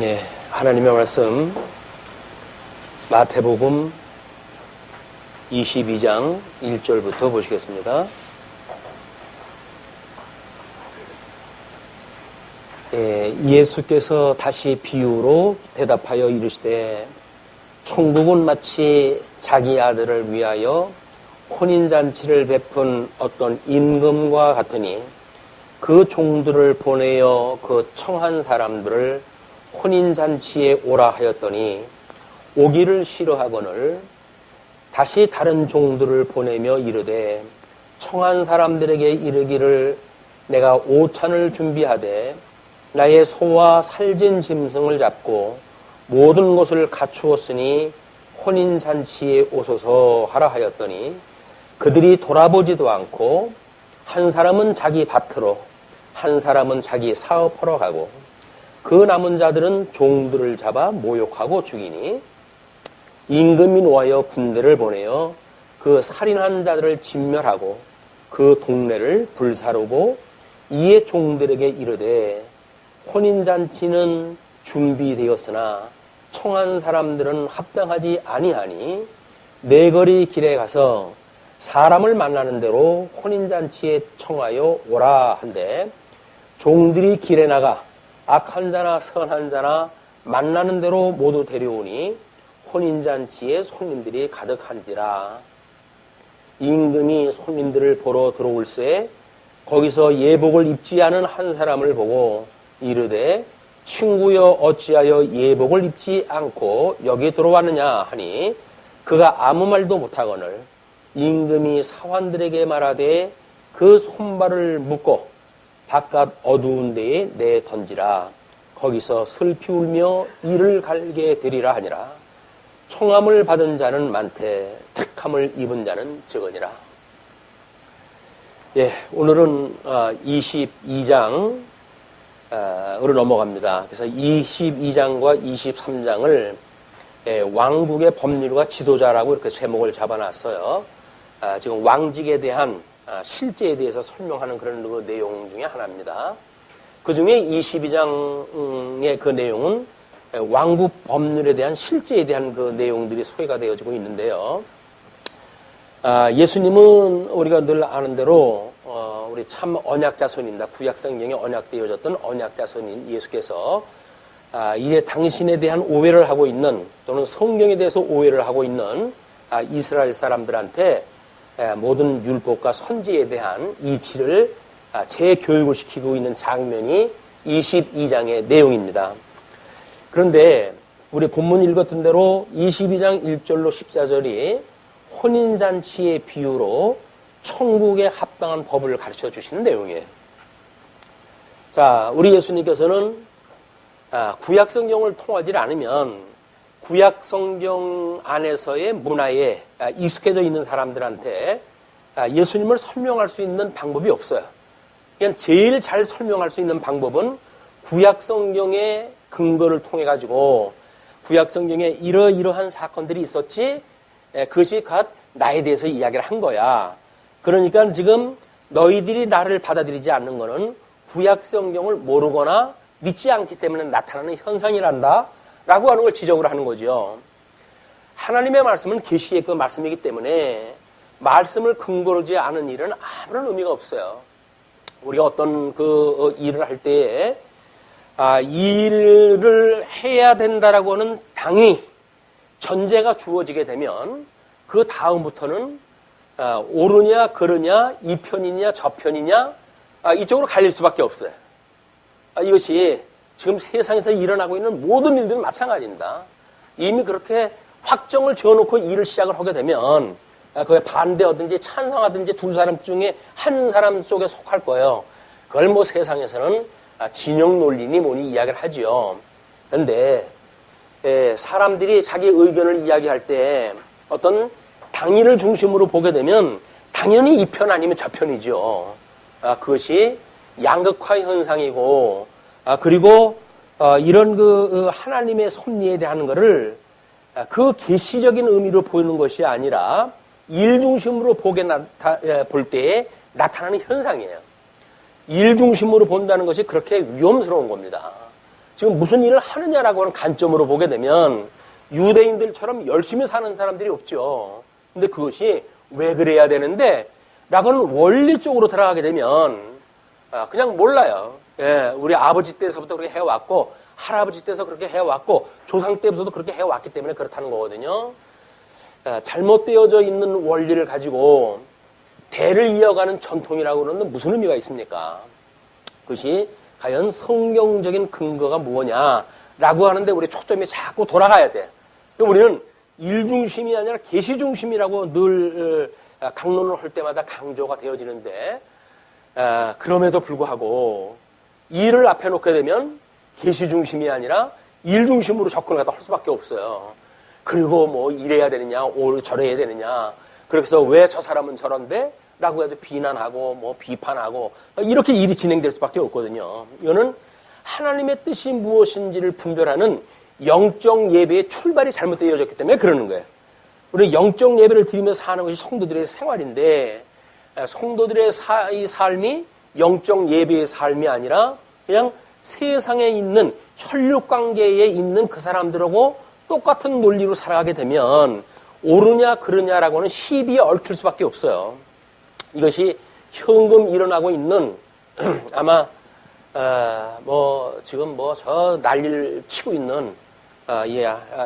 예, 하나님의 말씀 마태복음 22장 1절부터 보시겠습니다. 예수께서 다시 비유로 대답하여 이르시되 천국은 마치 자기 아들을 위하여 혼인잔치를 베푼 어떤 임금과 같으니 그 종들을 보내어 그 청한 사람들을 혼인잔치에 오라 하였더니 오기를 싫어하거늘 다시 다른 종들을 보내며 이르되 청한 사람들에게 이르기를 내가 오찬을 준비하되 나의 소와 살진 짐승을 잡고 모든 것을 갖추었으니 혼인잔치에 오소서 하라 하였더니 그들이 돌아보지도 않고 한 사람은 자기 밭으로 한 사람은 자기 사업하러 가고 그 남은 자들은 종들을 잡아 모욕하고 죽이니 임금이 노하여 군대를 보내어 그 살인한 자들을 진멸하고 그 동네를 불사르고 이에 종들에게 이르되 혼인잔치는 준비되었으나 청한 사람들은 합당하지 아니하니 내거리 길에 가서 사람을 만나는 대로 혼인잔치에 청하여 오라 한데 종들이 길에 나가 악한 자나 선한 자나 만나는 대로 모두 데려오니 혼인잔치에 손님들이 가득한지라. 임금이 손님들을 보러 들어올새 거기서 예복을 입지 않은 한 사람을 보고 이르되 친구여 어찌하여 예복을 입지 않고 여기 들어왔느냐 하니 그가 아무 말도 못하거늘 임금이 사환들에게 말하되 그 손발을 묶고 바깥 어두운 데에 내 던지라. 거기서 슬피 울며 이를 갈게 되리라 하니라. 청함을 받은 자는 많되 택함을 입은 자는 적으니라. 예, 오늘은 22장으로 넘어갑니다. 그래서 22장과 23장을 왕국의 법률과 지도자라고 이렇게 제목을 잡아놨어요. 지금 왕직에 대한 실제에 대해서 설명하는 그런 그 내용 중에 하나입니다. 그 중에 22장의 그 내용은 왕국 법률에 대한 실제에 대한 그 내용들이 소개가 되어지고 있는데요. 예수님은 우리가 늘 아는 대로 우리 참 언약자손입니다. 구약성경에 언약되어졌던 언약자손인 예수께서 이제 당신에 대한 오해를 하고 있는 또는 성경에 대해서 오해를 하고 있는 이스라엘 사람들한테 모든 율법과 선지에 대한 이치를 재교육을 시키고 있는 장면이 22장의 내용입니다. 그런데 우리 본문 읽었던 대로 22장 1절로 14절이 혼인잔치의 비유로 천국에 합당한 법을 가르쳐 주시는 내용이에요. 자, 우리 예수님께서는 구약성경을 통하지 않으면 구약성경 안에서의 문화에 익숙해져 있는 사람들한테 예수님을 설명할 수 있는 방법이 없어요. 그냥 제일 잘 설명할 수 있는 방법은 구약성경의 근거를 통해 가지고 구약성경에 이러이러한 사건들이 있었지 그것이 곧 나에 대해서 이야기를 한 거야. 그러니까 지금 너희들이 나를 받아들이지 않는 거는 구약성경을 모르거나 믿지 않기 때문에 나타나는 현상이란다 라고 하는 걸 지적을 하는 거죠. 하나님의 말씀은 계시의 그 말씀이기 때문에 말씀을 근거로 하지 않은 일은 아무런 의미가 없어요. 우리가 어떤 그 일을 할 때에 이 일을 해야 된다라고 하는 당위, 전제가 주어지게 되면 그 다음부터는 옳으냐 그르냐 이 편이냐 저 편이냐 이쪽으로 갈릴 수밖에 없어요. 이것이 지금 세상에서 일어나고 있는 모든 일들은 마찬가지입니다. 이미 그렇게 확정을 지어놓고 일을 시작을 하게 되면 그에 반대하든지 찬성하든지 두 사람 중에 한 사람 쪽에 속할 거예요. 그걸 뭐 세상에서는 진영 논리니 뭐니 이야기를 하지요. 그런데 사람들이 자기 의견을 이야기할 때 어떤 당위를 중심으로 보게 되면 당연히 이 편 아니면 저 편이죠. 그것이 양극화 현상이고 그리고 이런 그 하나님의 섭리에 대한 거를 그 계시적인 의미로 보이는 것이 아니라 일 중심으로 볼 때에 나타나는 현상이에요. 일 중심으로 본다는 것이 그렇게 위험스러운 겁니다. 지금 무슨 일을 하느냐라고 하는 관점으로 보게 되면 유대인들처럼 열심히 사는 사람들이 없죠. 근데 그것이 왜 그래야 되는데? 라고는 원리 쪽으로 들어가게 되면 그냥 몰라요. 예, 우리 아버지 때서부터 그렇게 해왔고 할아버지 때서 그렇게 해왔고 조상 때부터도 그렇게 해왔기 때문에 그렇다는 거거든요. 잘못되어져 있는 원리를 가지고 대를 이어가는 전통이라고 그러는 무슨 의미가 있습니까? 그것이 과연 성경적인 근거가 뭐냐라고 하는데 우리 초점이 자꾸 돌아가야 돼. 우리는 일중심이 아니라 계시중심이라고 늘 강론을 할 때마다 강조가 되어지는데 그럼에도 불구하고 일을 앞에 놓게 되면 계시중심이 아니라 일중심으로 접근을 할 수밖에 없어요. 그리고 뭐 이래야 되느냐, 저래야 되느냐. 그래서 왜 저 사람은 저런데? 라고 해도 비난하고 뭐 비판하고 이렇게 일이 진행될 수밖에 없거든요. 이거는 하나님의 뜻이 무엇인지를 분별하는 영적 예배의 출발이 잘못되어졌기 때문에 그러는 거예요. 우리 영적 예배를 드리면서 사는 것이 성도들의 생활인데 성도들의 이 삶이 영적 예배의 삶이 아니라 그냥 세상에 있는 혈육관계에 있는 그 사람들하고 똑같은 논리로 살아가게 되면 옳으냐 그르냐라고는 시비에 얽힐 수밖에 없어요. 이것이 현금 일어나고 있는 아마 지금 저 난리를 치고 있는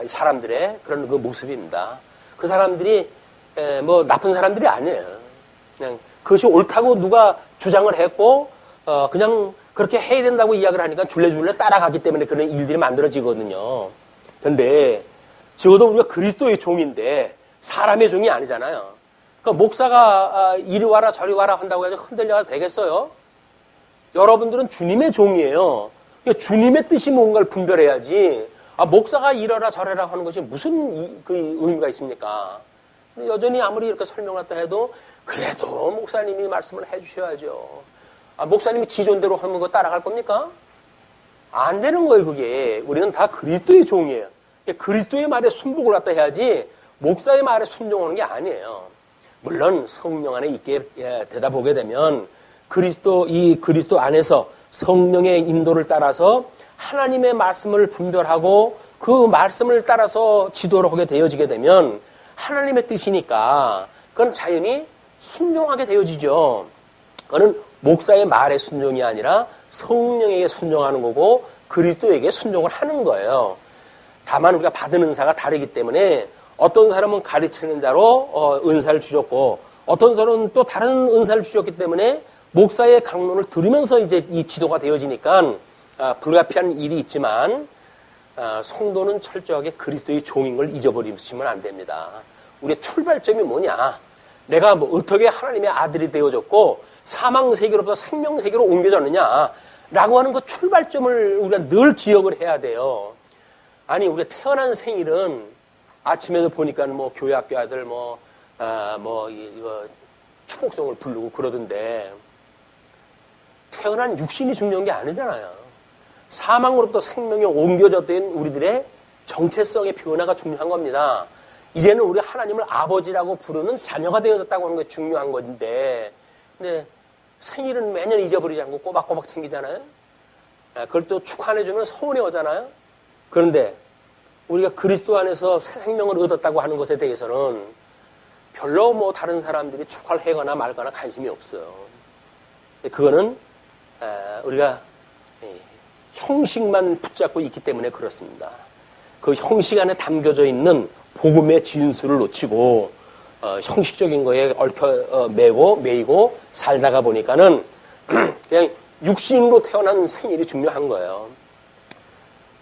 사람들의 그런 그 모습입니다. 그 사람들이 나쁜 사람들이 아니에요. 그냥 그것이 옳다고 누가 주장을 했고 그냥 그렇게 해야 된다고 이야기를 하니까 줄레줄레 따라가기 때문에 그런 일들이 만들어지거든요. 그런데 적어도 우리가 그리스도의 종인데 사람의 종이 아니잖아요. 그러니까 목사가 이리 와라 저리 와라 한다고 해서 흔들려가 되겠어요? 여러분들은 주님의 종이에요. 그러니까 주님의 뜻이 뭔가를 분별해야지. 목사가 이러라 저래라 하는 것이 무슨 그 의미가 있습니까? 여전히 아무리 이렇게 설명했다 해도 그래도 목사님이 말씀을 해주셔야죠. 목사님이 지존대로 하는 거 따라갈 겁니까? 안 되는 거예요, 그게. 우리는 다 그리스도의 종이에요. 그리스도의 말에 순복을 갖다 해야지 목사의 말에 순종하는 게 아니에요. 물론 성령 안에 있게 되다 보게 되면 그리스도 안에서 성령의 인도를 따라서 하나님의 말씀을 분별하고 그 말씀을 따라서 지도를 하게 되어지게 되면 하나님의 뜻이니까 그건 자연히 순종하게 되어지죠. 그거는 목사의 말에 순종이 아니라 성령에게 순종하는 거고 그리스도에게 순종을 하는 거예요. 다만 우리가 받은 은사가 다르기 때문에 어떤 사람은 가르치는 자로 은사를 주셨고 어떤 사람은 또 다른 은사를 주셨기 때문에 목사의 강론을 들으면서 이제 이 지도가 되어지니까 불가피한 일이 있지만 성도는 철저하게 그리스도의 종인 걸 잊어버리시면 안 됩니다. 우리의 출발점이 뭐냐? 내가 어떻게 하나님의 아들이 되어졌고 사망 세계로부터 생명 세계로 옮겨졌느냐라고 하는 그 출발점을 우리가 늘 기억을 해야 돼요. 아니 우리가 태어난 생일은 아침에도 보니까 교회 학교 아들 이거 축복성을 부르고 그러던데 태어난 육신이 중요한 게 아니잖아요. 사망으로부터 생명에 옮겨졌던 우리들의 정체성의 변화가 중요한 겁니다. 이제는 우리 하나님을 아버지라고 부르는 자녀가 되어졌다고 하는 게 중요한 건데 근데 생일은 매년 잊어버리지 않고 꼬박꼬박 챙기잖아요. 그걸 또 축하해주면 서운해 오잖아요. 그런데 우리가 그리스도 안에서 새 생명을 얻었다고 하는 것에 대해서는 별로 다른 사람들이 축하를 하거나 말거나 관심이 없어요. 그거는 우리가 형식만 붙잡고 있기 때문에 그렇습니다. 그 형식 안에 담겨져 있는 복음의 진수를 놓치고 형식적인 거에 얽혀 매이고 살다가 보니까는 그냥 육신으로 태어난 생일이 중요한 거예요.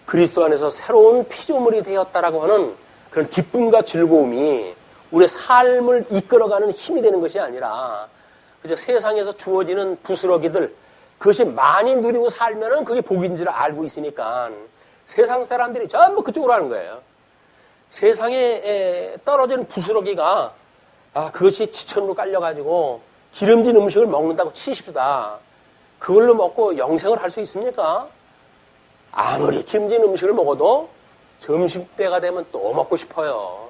그리스도 안에서 새로운 피조물이 되었다라고 하는 그런 기쁨과 즐거움이 우리의 삶을 이끌어가는 힘이 되는 것이 아니라 그저 세상에서 주어지는 부스러기들 그것이 많이 누리고 살면은 그게 복인 줄 알고 있으니까 세상 사람들이 전부 그쪽으로 하는 거예요. 세상에 떨어지는 부스러기가 그것이 지천으로 깔려가지고 기름진 음식을 먹는다고 치십시다. 그걸로 먹고 영생을 할 수 있습니까? 아무리 기름진 음식을 먹어도 점심때가 되면 또 먹고 싶어요.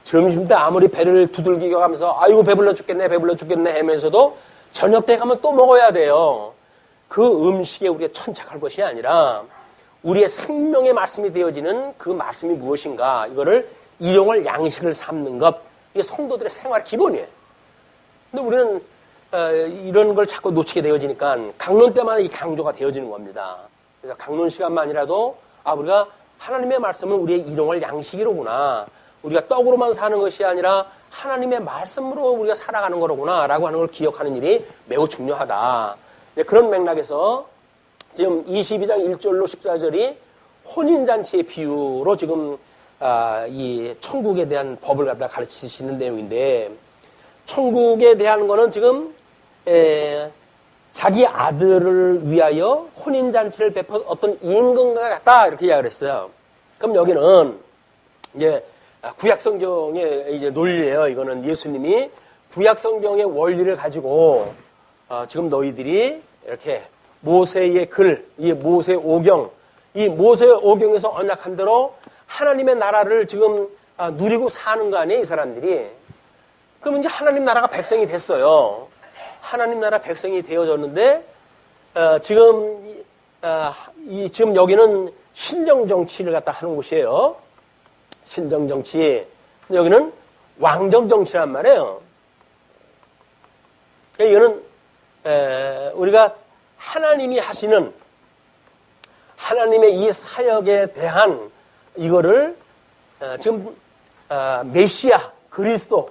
점심때 아무리 배를 두들기고 가면서 아이고 배불러 죽겠네 하면서도 저녁 때 가면 또 먹어야 돼요. 그 음식에 우리가 천착할 것이 아니라 우리의 생명의 말씀이 되어지는 그 말씀이 무엇인가, 이거를 일용할 양식을 삼는 것, 이게 성도들의 생활 기본이에요. 근데 우리는 이런 걸 자꾸 놓치게 되어지니까 강론 때마다 이 강조가 되어지는 겁니다. 그래서 강론 시간만이라도 우리가 하나님의 말씀은 우리의 일용할 양식이로구나, 우리가 떡으로만 사는 것이 아니라 하나님의 말씀으로 우리가 살아가는 거로구나 라고 하는 걸 기억하는 일이 매우 중요하다. 그런 맥락에서 지금 22장 1절로 14절이 혼인잔치의 비유로 지금 이 천국에 대한 법을 갖다 가르치시는 내용인데, 천국에 대한 거는 지금 자기 아들을 위하여 혼인잔치를 베푼 어떤 임금과 같다, 이렇게 이야기를 했어요. 그럼 여기는 이제 구약성경의 이제 논리예요. 이거는 예수님이 구약성경의 원리를 가지고 지금 너희들이 이렇게 모세의 글, 이 모세 오경, 이 모세 오경에서 언약한 대로 하나님의 나라를 지금 누리고 사는 거 아니에요, 이 사람들이. 그러면 이제 하나님 나라가 백성이 됐어요. 하나님 나라 백성이 되어졌는데 지금 지금 여기는 신정 정치를 갖다 하는 곳이에요. 신정 정치. 여기는 왕정 정치란 말이에요. 이거는 우리가 하나님이 하시는 하나님의 이 사역에 대한 이거를 지금 메시아 그리스도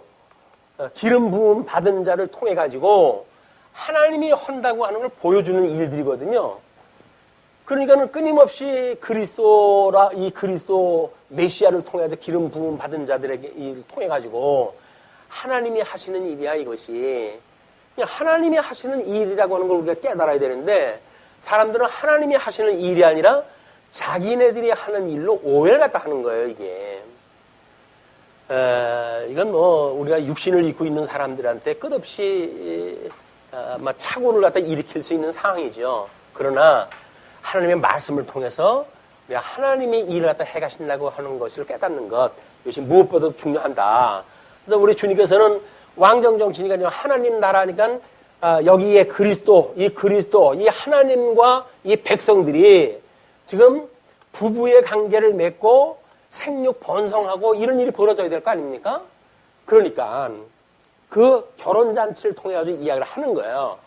기름 부음 받은 자를 통해 가지고 하나님이 한다고 하는 걸 보여주는 일들이거든요. 그러니까는 끊임없이 이 그리스도 메시아를 통해 가지고 기름 부음 받은 자들에게 일 통해 가지고 하나님이 하시는 일이야, 이것이. 그냥 하나님이 하시는 일이라고 하는 걸 우리가 깨달아야 되는데, 사람들은 하나님이 하시는 일이 아니라 자기네들이 하는 일로 오해를 갖다 하는 거예요, 이게. 이건 우리가 육신을 입고 있는 사람들한테 끝없이 착오를 갖다 일으킬 수 있는 상황이죠. 그러나 하나님의 말씀을 통해서 우리가 하나님이 일을 갖다 해가신다고 하는 것을 깨닫는 것, 이것이 무엇보다도 중요하다. 그래서 우리 주님께서는 왕정정치니까 하나님 나라니까 여기에 이 하나님과 이 백성들이 지금 부부의 관계를 맺고 생육 번성하고 이런 일이 벌어져야 될 거 아닙니까? 그러니까 그 결혼잔치를 통해 가지고 이야기를 하는 거예요.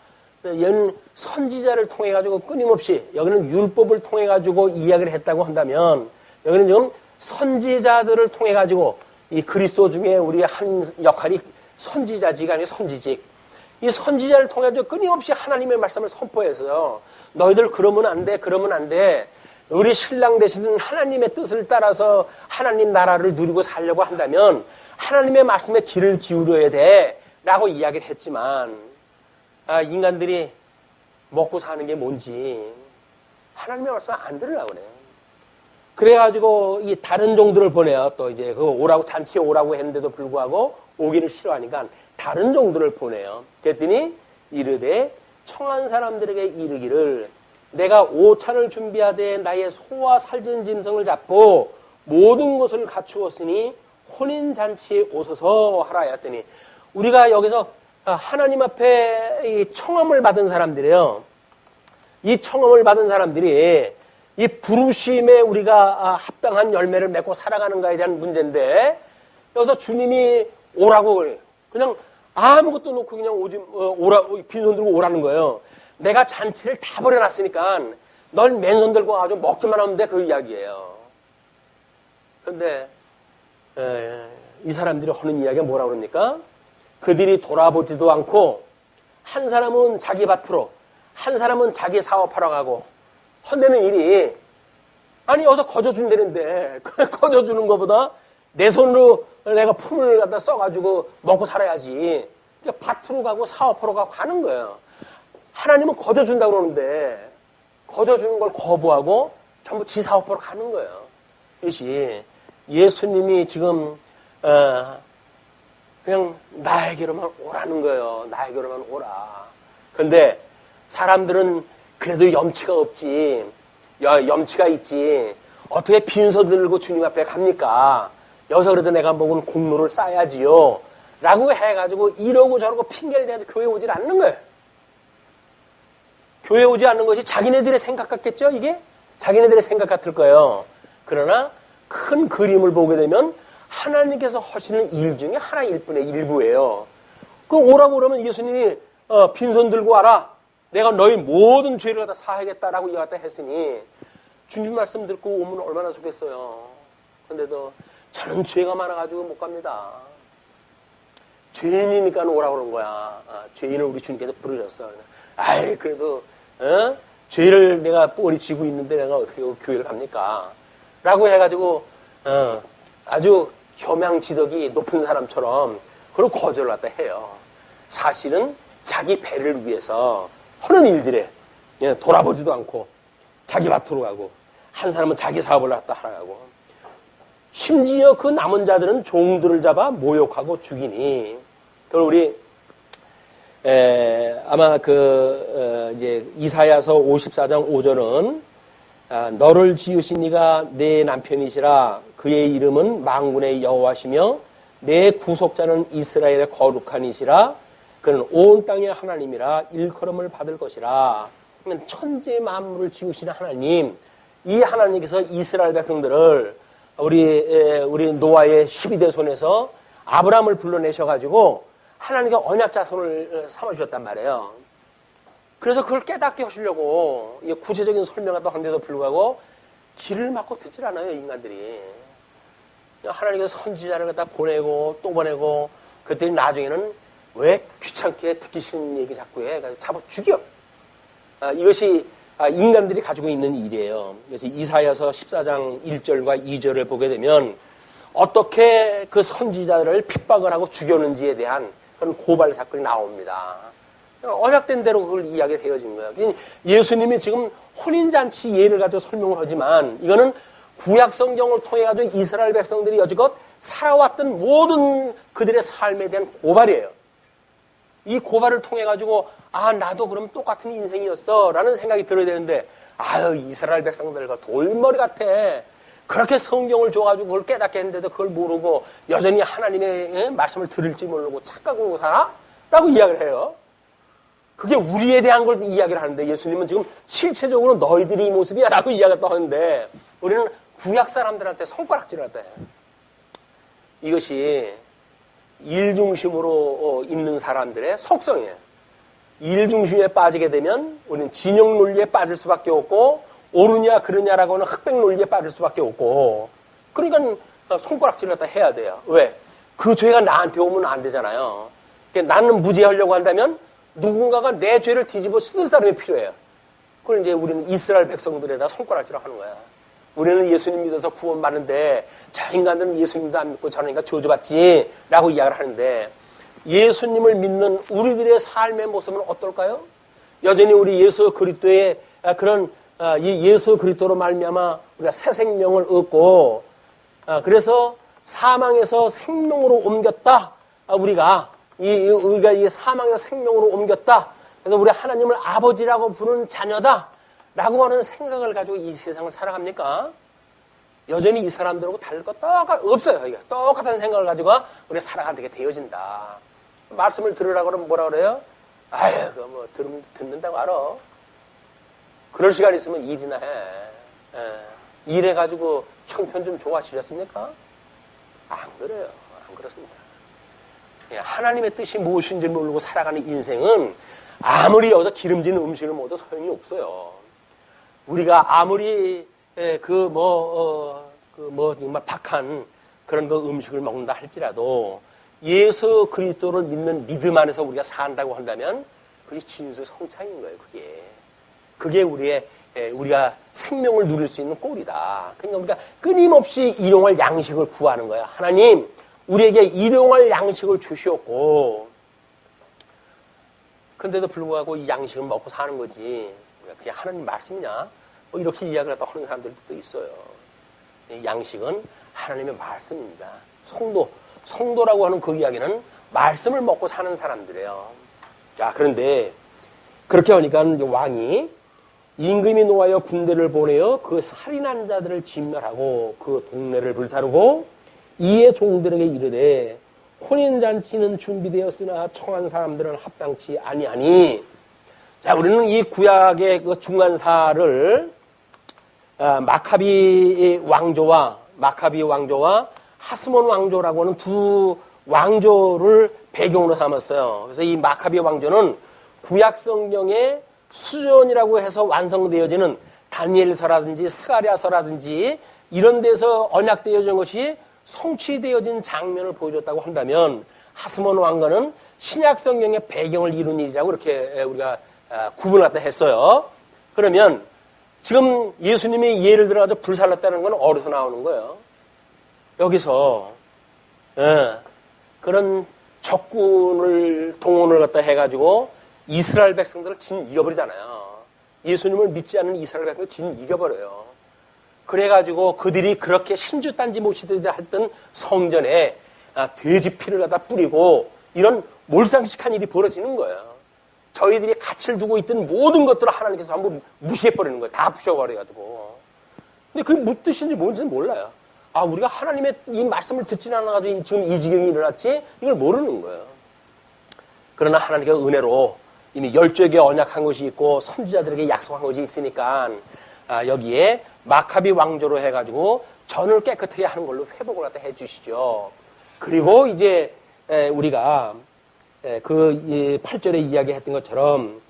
얘는 선지자를 통해 가지고 끊임없이, 여기는 율법을 통해 가지고 이야기를 했다고 한다면, 여기는 지금 선지자들을 통해 가지고 이 그리스도 중에 우리의 한 역할이 선지자지가 아니라 선지직. 이 선지자를 통해 가지고 끊임없이 하나님의 말씀을 선포해서요. 너희들 그러면 안 돼, 그러면 안 돼. 우리 신랑 되시는 하나님의 뜻을 따라서 하나님 나라를 누리고 살려고 한다면 하나님의 말씀에 귀를 기울여야 돼 라고 이야기를 했지만, 인간들이 먹고 사는 게 뭔지 하나님의 말씀을 안 들으려고 그래요. 그래가지고 이 다른 종들을 보내요. 또 이제 잔치에 오라고 했는데도 불구하고 오기를 싫어하니까 다른 종들을 보내요. 그랬더니 이르되 청한 사람들에게 이르기를 내가 오찬을 준비하되 나의 소와 살찐 짐승을 잡고 모든 것을 갖추었으니 혼인잔치에 오소서 하라 하였더니, 우리가 여기서 하나님 앞에 이 청함을 받은 사람들이에요. 이 청함을 받은 사람들이 이 부르심에 우리가 합당한 열매를 맺고 살아가는가에 대한 문제인데, 여기서 주님이 오라고 그래요. 그냥 아무것도 놓고 그냥 빈손 들고 오라는 거예요. 내가 잔치를 다 버려놨으니까 널 맨손 들고 아주 먹기만 하면 돼, 그 이야기예요. 그런데 이 사람들이 하는 이야기가 뭐라고 그럽니까? 그들이 돌아보지도 않고 한 사람은 자기 밭으로, 한 사람은 자기 사업하러 가고 헌대는 일이, 아니 여기서 거저준다는데 거저주는 것보다 내 손으로 내가 품을 갖다 써가지고 먹고 살아야지. 그러니까 밭으로 가고 사업하러 가고 가는 거예요. 하나님은 거저준다고 그러는데 거저주는 걸 거부하고 전부 지 사업하러 가는 거예요. 이것이 예수님이 지금 그냥 나에게로만 오라는 거예요. 나에게로만 오라. 그런데 사람들은 그래도 염치가 없지. 염치가 있지. 어떻게 빈손 들고 주님 앞에 갑니까? 여기서 그래도 내가 먹은 공로를 쌓아야지요. 라고 해가지고 이러고 저러고 핑계를 대고 교회 오질 않는 거예요. 교회 오지 않는 것이 자기네들의 생각 같겠죠, 이게? 자기네들의 생각 같을 거예요. 그러나 큰 그림을 보게 되면 하나님께서 하시는 일 중에 하나일 뿐의 일부예요. 그 오라고 그러면 예수님이 빈손 들고 와라. 내가 너희 모든 죄를 갖다 사하겠다라고 이와 같다 했으니 주님 말씀 듣고 오면 얼마나 좋겠어요. 그런데도 저는 죄가 많아가지고 못 갑니다. 죄인이니까 오라고 그런 거야. 죄인을 우리 주님께서 부르셨어. 아이 그래도 죄를 내가 뻘이 쥐고 있는데 내가 어떻게 교회를 갑니까? 라고 해가지고 아주 겸양지덕이 높은 사람처럼 그런 거절을 갖다 해요. 사실은 자기 배를 위해서 하는 일들에 돌아보지도 않고 자기 밭으로 가고 한 사람은 자기 사업을 갖다 하러 가고 심지어 그 남은 자들은 종들을 잡아 모욕하고 죽이니 그걸 우리 아마 이제 이사야서 54장 5절은 너를 지으신 이가 내 남편이시라 그의 이름은 만군의 여호와시며 내 구속자는 이스라엘의 거룩한 이시라 그는 온 땅의 하나님이라 일컬음을 받을 것이라. 그러면 천지 만물을 지으시는 하나님, 이 하나님께서 이스라엘 백성들을 우리 노아의 12대 손에서 아브라함을 불러내셔가지고 하나님께 언약 자손을 삼아주셨단 말이에요. 그래서 그걸 깨닫게 하시려고 구체적인 설명을 또 한데도 불구하고 길을 막고 듣질 않아요, 인간들이. 하나님께서 선지자를 갖다 보내고 또 보내고 그랬더니 나중에는 왜 귀찮게 듣기 싫은 얘기 자꾸 해? 잡아 죽여. 이것이 인간들이 가지고 있는 일이에요. 그래서 이사야서 14장 1절과 2절을 보게 되면 어떻게 그 선지자를 핍박을 하고 죽였는지에 대한 그런 고발 사건이 나옵니다. 언약된 대로 그걸 이야기가 되어진 거예요. 예수님이 지금 혼인잔치 예를 가지고 설명을 하지만 이거는 구약 성경을 통해 가지고 이스라엘 백성들이 여지껏 살아왔던 모든 그들의 삶에 대한 고발이에요. 이 고발을 통해 가지고 나도 그럼 똑같은 인생이었어 라는 생각이 들어야 되는데 이스라엘 백성들과 돌머리 같아. 그렇게 성경을 줘가지고 그걸 깨닫게 했는데도 그걸 모르고 여전히 하나님의 말씀을 들을지 모르고 착각으로 살아? 라고 이야기를 해요. 그게 우리에 대한 걸 이야기를 하는데 예수님은 지금 실체적으로 너희들이 이 모습이야 라고 이야기를 또 하는데 우리는 구약 사람들한테 손가락질을 했다 해요. 이것이 일 중심으로 있는 사람들의 속성이에요. 일 중심에 빠지게 되면 우리는 진영 논리에 빠질 수밖에 없고 옳으냐 그르냐라고 하는 흑백 논리에 빠질 수밖에 없고 그러니까 손가락질을 갖다 해야 돼요. 왜? 그 죄가 나한테 오면 안 되잖아요. 그러니까 나는 무죄하려고 한다면 누군가가 내 죄를 뒤집어 쓸 사람이 필요해요. 그걸 이제 우리는 이스라엘 백성들에다 손가락질을 하는 거야. 우리는 예수님 믿어서 구원받는데 저 인간들은 예수님도 안 믿고 저러니까 저주받지 라고 이야기를 하는데 예수님을 믿는 우리들의 삶의 모습은 어떨까요? 여전히 우리 예수 그리스도의 그런 이 예수 그리스도로 말미암아 우리가 새 생명을 얻고 그래서 사망에서 생명으로 옮겼다. 우리가 이 사망에서 생명으로 옮겼다. 그래서 우리 하나님을 아버지라고 부르는 자녀다. 라고 하는 생각을 가지고 이 세상을 살아갑니까? 여전히 이 사람들하고 다를 거 없어요. 똑같은 생각을 가지고 우리가 살아가게 되어진다. 말씀을 들으라고 그러면 뭐라 그래요? 그거 뭐 듣는다고 알아. 그럴 시간 있으면 일이나 해. 일해가지고 형편 좀 좋아지셨습니까? 안 그래요. 안 그렇습니다. 하나님의 뜻이 무엇인지 모르고 살아가는 인생은 아무리 여기서 기름진 음식을 먹어도 소용이 없어요. 우리가 아무리 정말 박한 그런 그 음식을 먹는다 할지라도 예수 그리스도를 믿는 믿음 안에서 우리가 산다고 한다면 그게 진수 성찬인 거예요. 그게 우리가 생명을 누릴 수 있는 꼴이다. 그러니까 우리가 끊임없이 일용할 양식을 구하는 거야. 하나님, 우리에게 일용할 양식을 주시옵고, 근데도 불구하고 이 양식을 먹고 사는 거지. 그게 하나님 말씀이냐? 이렇게 이야기를 하는 사람들도 또 있어요. 이 양식은 하나님의 말씀입니다. 성도라고 하는 그 이야기는 말씀을 먹고 사는 사람들이에요. 자, 그런데 그렇게 하니까 왕이 임금이 노하여 군대를 보내어 그 살인한 자들을 진멸하고 그 동네를 불사르고 이에 종들에게 이르되 혼인잔치는 준비되었으나 청한 사람들은 합당치 아니하니. 자, 우리는 이 구약의 그 중간사를 마카비 왕조와 하스몬 왕조라고 하는 두 왕조를 배경으로 삼았어요. 그래서 이 마카비 왕조는 구약 성경의 수전이라고 해서 완성되어지는 다니엘서라든지 스가랴서라든지 이런 데서 언약되어진 것이 성취되어진 장면을 보여줬다고 한다면 하스몬 왕가는 신약 성경의 배경을 이룬 일이라고 이렇게 우리가 구분을 갖다 했어요. 그러면 지금 예수님이 예를 들어서 불살랐다는 건 어디서 나오는 거예요? 여기서 그런 적군을 동원을 갖다 해가지고 이스라엘 백성들을 진 이겨버리잖아요. 예수님을 믿지 않는 이스라엘 백성들을 진 이겨버려요. 그래가지고 그들이 그렇게 신주단지 모시듯이 했던 성전에 돼지 피를 갖다 뿌리고 이런 몰상식한 일이 벌어지는 거예요. 저희들이 가치를 두고 있던 모든 것들을 하나님께서 전부 무시해버리는 거예요. 다 부셔버려가지고. 근데 그게 무슨 뜻인지 뭔지는 몰라요. 우리가 하나님의 이 말씀을 듣지는 않아가지고 지금 이 지경이 일어났지? 이걸 모르는 거예요. 그러나 하나님께서 은혜로 이미 열조에게 언약한 것이 있고 선지자들에게 약속한 것이 있으니까 여기에 마카비 왕조로 해가지고 전을 깨끗하게 하는 걸로 회복을 갖다 해주시죠. 그리고 이제 우리가 그 8절에 이야기했던 것처럼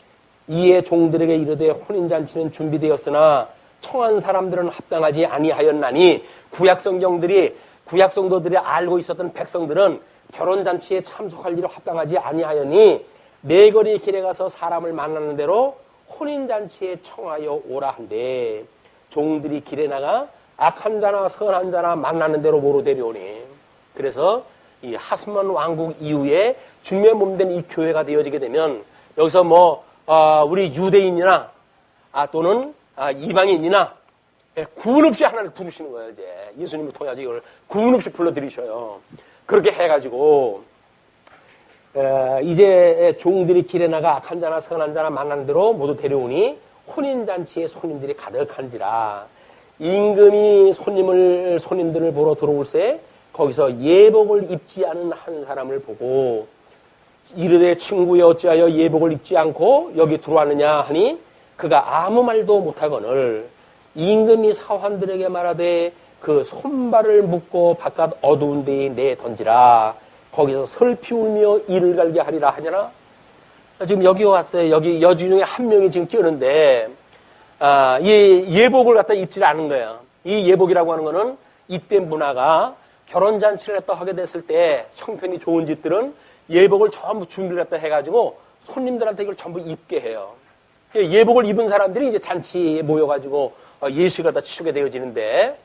이에 종들에게 이르되 혼인잔치는 준비되었으나 청한 사람들은 합당하지 아니하였나니 구약 성도들이 알고 있었던 백성들은 결혼잔치에 참석할 일을 합당하지 아니하였니 네 거리 길에 가서 사람을 만나는 대로 혼인잔치에 청하여 오라 한데 종들이 길에 나가 악한 자나 선한 자나 만나는 대로 모로 데려오니. 그래서 이 하스몬 왕국 이후에 주님의 몸된 이 교회가 되어지게 되면 여기서 우리 유대인이나 또는 이방인이나 구분 없이 하나를 부르시는 거예요. 이제 예수님을 통해 이걸 구분 없이 불러들이셔요. 그렇게 해가지고 이제 종들이 길에 나가 악한 자나 선한 자나 만나는 대로 모두 데려오니 혼인잔치에 손님들이 가득한지라. 임금이 손님들을 보러 들어올새 거기서 예복을 입지 않은 한 사람을 보고 이르되 친구여 어찌하여 예복을 입지 않고 여기 들어왔느냐 하니 그가 아무 말도 못하거늘 임금이 사환들에게 말하되 그 손발을 묶고 바깥 어두운 데에 내 던지라. 거기서 슬피 울며 이를 갈게 하리라 하냐나. 지금 여기 왔어요. 여기 여주 중에 한 명이 지금 뛰었는데 이 예복을 갖다 입질 않은 거예요. 이 예복이라고 하는 거는 이때 문화가 결혼잔치를 갖다 하게 됐을 때 형편이 좋은 집들은 예복을 전부 준비를 갖다 해가지고 손님들한테 이걸 전부 입게 해요. 예복을 입은 사람들이 이제 잔치에 모여가지고 예식을 갖다 치르게 되어지는데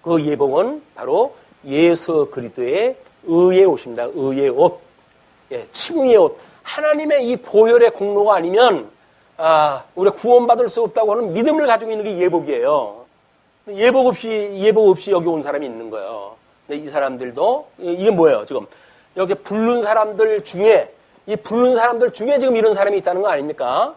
그 예복은 바로 예수 그리스도의 의의 옷입니다. 의의 옷. 칭의의 옷. 하나님의 이 보혈의 공로가 아니면 우리가 구원받을 수 없다고 하는 믿음을 가지고 있는 게 예복이에요. 예복 없이 여기 온 사람이 있는 거예요. 근데 이 사람들도 이게 뭐예요? 지금 여기 부른 사람들 중에 지금 이런 사람이 있다는 거 아닙니까?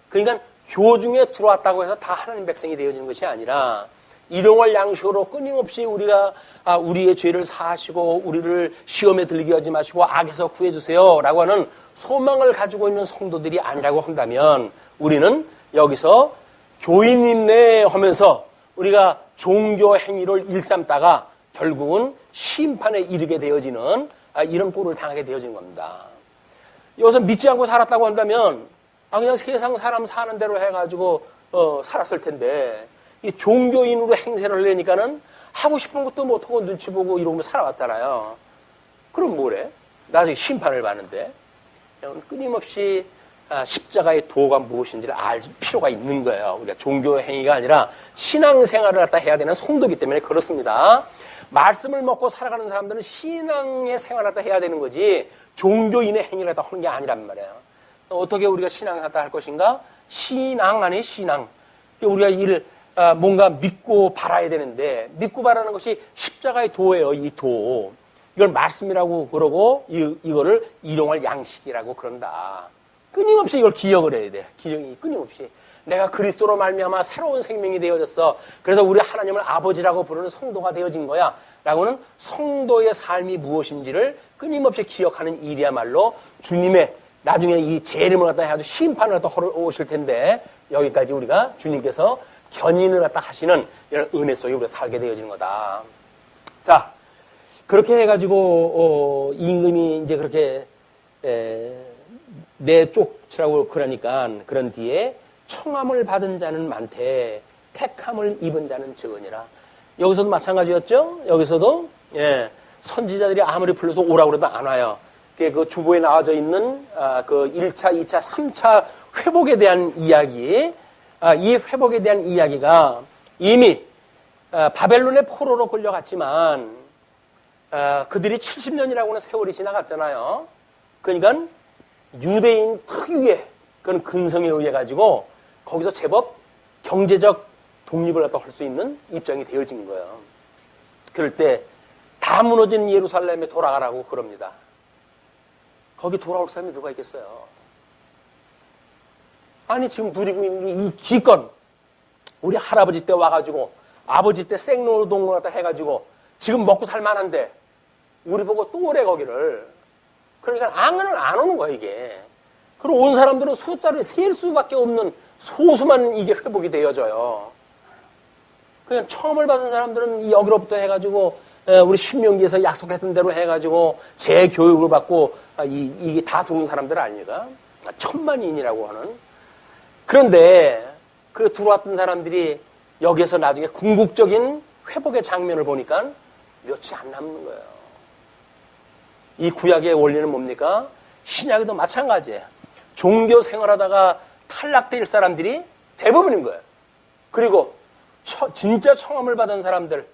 그러니까 교중에 들어왔다고 해서 다 하나님 백성이 되어지는 것이 아니라 일용할 양식으로 끊임없이 우리가 우리의 죄를 사하시고 우리를 시험에 들게 하지 마시고 악에서 구해주세요 라고 하는 소망을 가지고 있는 성도들이 아니라고 한다면 우리는 여기서 교인임내 하면서 우리가 종교 행위를 일삼다가 결국은 심판에 이르게 되어지는 이런 꼴을 당하게 되어지는 겁니다. 여기서 믿지 않고 살았다고 한다면 그냥 세상 사람 사는 대로 해가지고 살았을 텐데 이 종교인으로 행세를 하려니까는 하고 싶은 것도 못하고 눈치 보고 이러면서 살아왔잖아요. 그럼 뭐래? 나중에 심판을 받는데 끊임없이 십자가의 도가 무엇인지를 알 필요가 있는 거예요. 우리가 종교 행위가 아니라 신앙생활을 갖다 해야 되는 성도이기 때문에 그렇습니다. 말씀을 먹고 살아가는 사람들은 신앙의 생활을 갖다 해야 되는 거지 종교인의 행위를 갖다 하는 게 아니란 말이에요. 어떻게 우리가 신앙을 갖다 할 것인가? 신앙 안에 신앙. 우리가 뭔가 믿고 바라야 되는데 믿고 바라는 것이 십자가의 도예요. 이 도. 이걸 말씀이라고 그러고 이거를 일용할 양식이라고 그런다. 끊임없이 이걸 기억을 해야 돼. 기억이 끊임없이. 내가 그리스도로 말미암아 새로운 생명이 되어졌어. 그래서 우리 하나님을 아버지라고 부르는 성도가 되어진 거야. 라고는 성도의 삶이 무엇인지를 끊임없이 기억하는 일이야말로 주님의 나중에 이 재림을 갖다 해가지고 심판을 갖다 오실 텐데 여기까지 우리가 주님께서 견인을 갖다 하시는 이런 은혜 속에 우리가 살게 되어지는 거다. 자, 그렇게 해가지고 임금이 이제 그렇게 내쫓으라고 그러니까 그런 뒤에 청함을 받은 자는 많되 택함을 입은 자는 적으니라. 여기서도 마찬가지였죠. 여기서도 선지자들이 아무리 불러서 오라고 그래도 안 와요. 그 주보에 나와져 있는 그 1차, 2차, 3차 회복에 대한 이야기, 이 회복에 대한 이야기가 이미 바벨론의 포로로 끌려갔지만 그들이 70년이라고 하는 세월이 지나갔잖아요. 그러니까 유대인 특유의 그런 근성에 의해 가지고 거기서 제법 경제적 독립을 갖다 할 수 있는 입장이 되어진 거예요. 그럴 때 다 무너진 예루살렘에 돌아가라고 그럽니다. 거기 돌아올 사람이 누가 있겠어요? 아니 지금 누리고 있는 게 이 기껏 우리 할아버지 때 와가지고 아버지 때 생노동을 갖다 해가지고 지금 먹고 살만한데 우리 보고 또 오래 거기를. 그러니까 안 오는 거야 이게. 그리고 온 사람들은 숫자를 셀 수밖에 없는 소수만 이게 회복이 되어져요. 그냥 처음을 받은 사람들은 여기로부터 해가지고 우리 신명기에서 약속했던 대로 해가지고 재교육을 받고 이게 다 들어온 사람들 아닙니까? 천만인이라고 하는. 그런데 그 들어왔던 사람들이 여기에서 나중에 궁극적인 회복의 장면을 보니까 몇이 안 남는 거예요. 이 구약의 원리는 뭡니까? 신약에도 마찬가지예요. 종교 생활하다가 탈락될 사람들이 대부분인 거예요. 그리고 진짜 청함을 받은 사람들,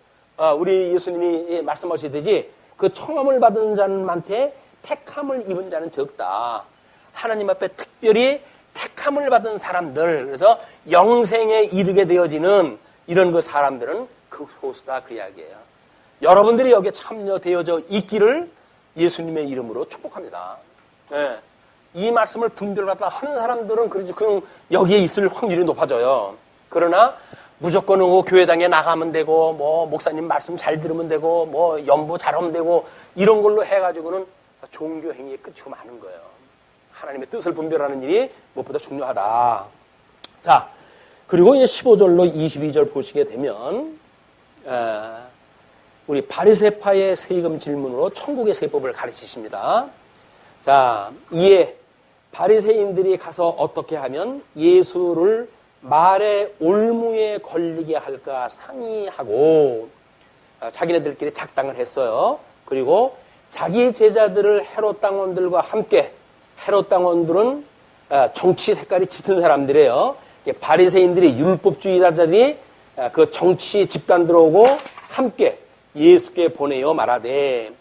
우리 예수님이 말씀하시듯이 그 청함을 받은 자한테 택함을 입은 자는 적다. 하나님 앞에 특별히 택함을 받은 사람들, 그래서 영생에 이르게 되어지는 이런 그 사람들은 그 소수다 그 이야기예요. 여러분들이 여기에 참여되어져 있기를 예수님의 이름으로 축복합니다. 네. 이 말씀을 분별받다 하는 사람들은 그냥 여기에 있을 확률이 높아져요. 그러나 무조건 교회당에 나가면 되고 뭐 목사님 말씀 잘 들으면 되고 뭐 연보 잘하면 되고 이런 걸로 해가지고는 종교 행위의 끝이 많은 거예요. 하나님의 뜻을 분별하는 일이 무엇보다 중요하다. 자, 그리고 이제 15절로 22절 보시게 되면 우리 바리새파의 세금 질문으로 천국의 세법을 가르치십니다. 자, 이에 바리새인들이 가서 어떻게 하면 예수를 말의 올무에 걸리게 할까 상의하고 자기네들끼리 작당을 했어요. 그리고 자기 제자들을 헤롯 당원들과 함께, 헤롯 당원들은 정치 색깔이 짙은 사람들이에요. 바리새인들이 율법주의자들이 그 정치 집단들하고 함께 예수께 보내어 말하되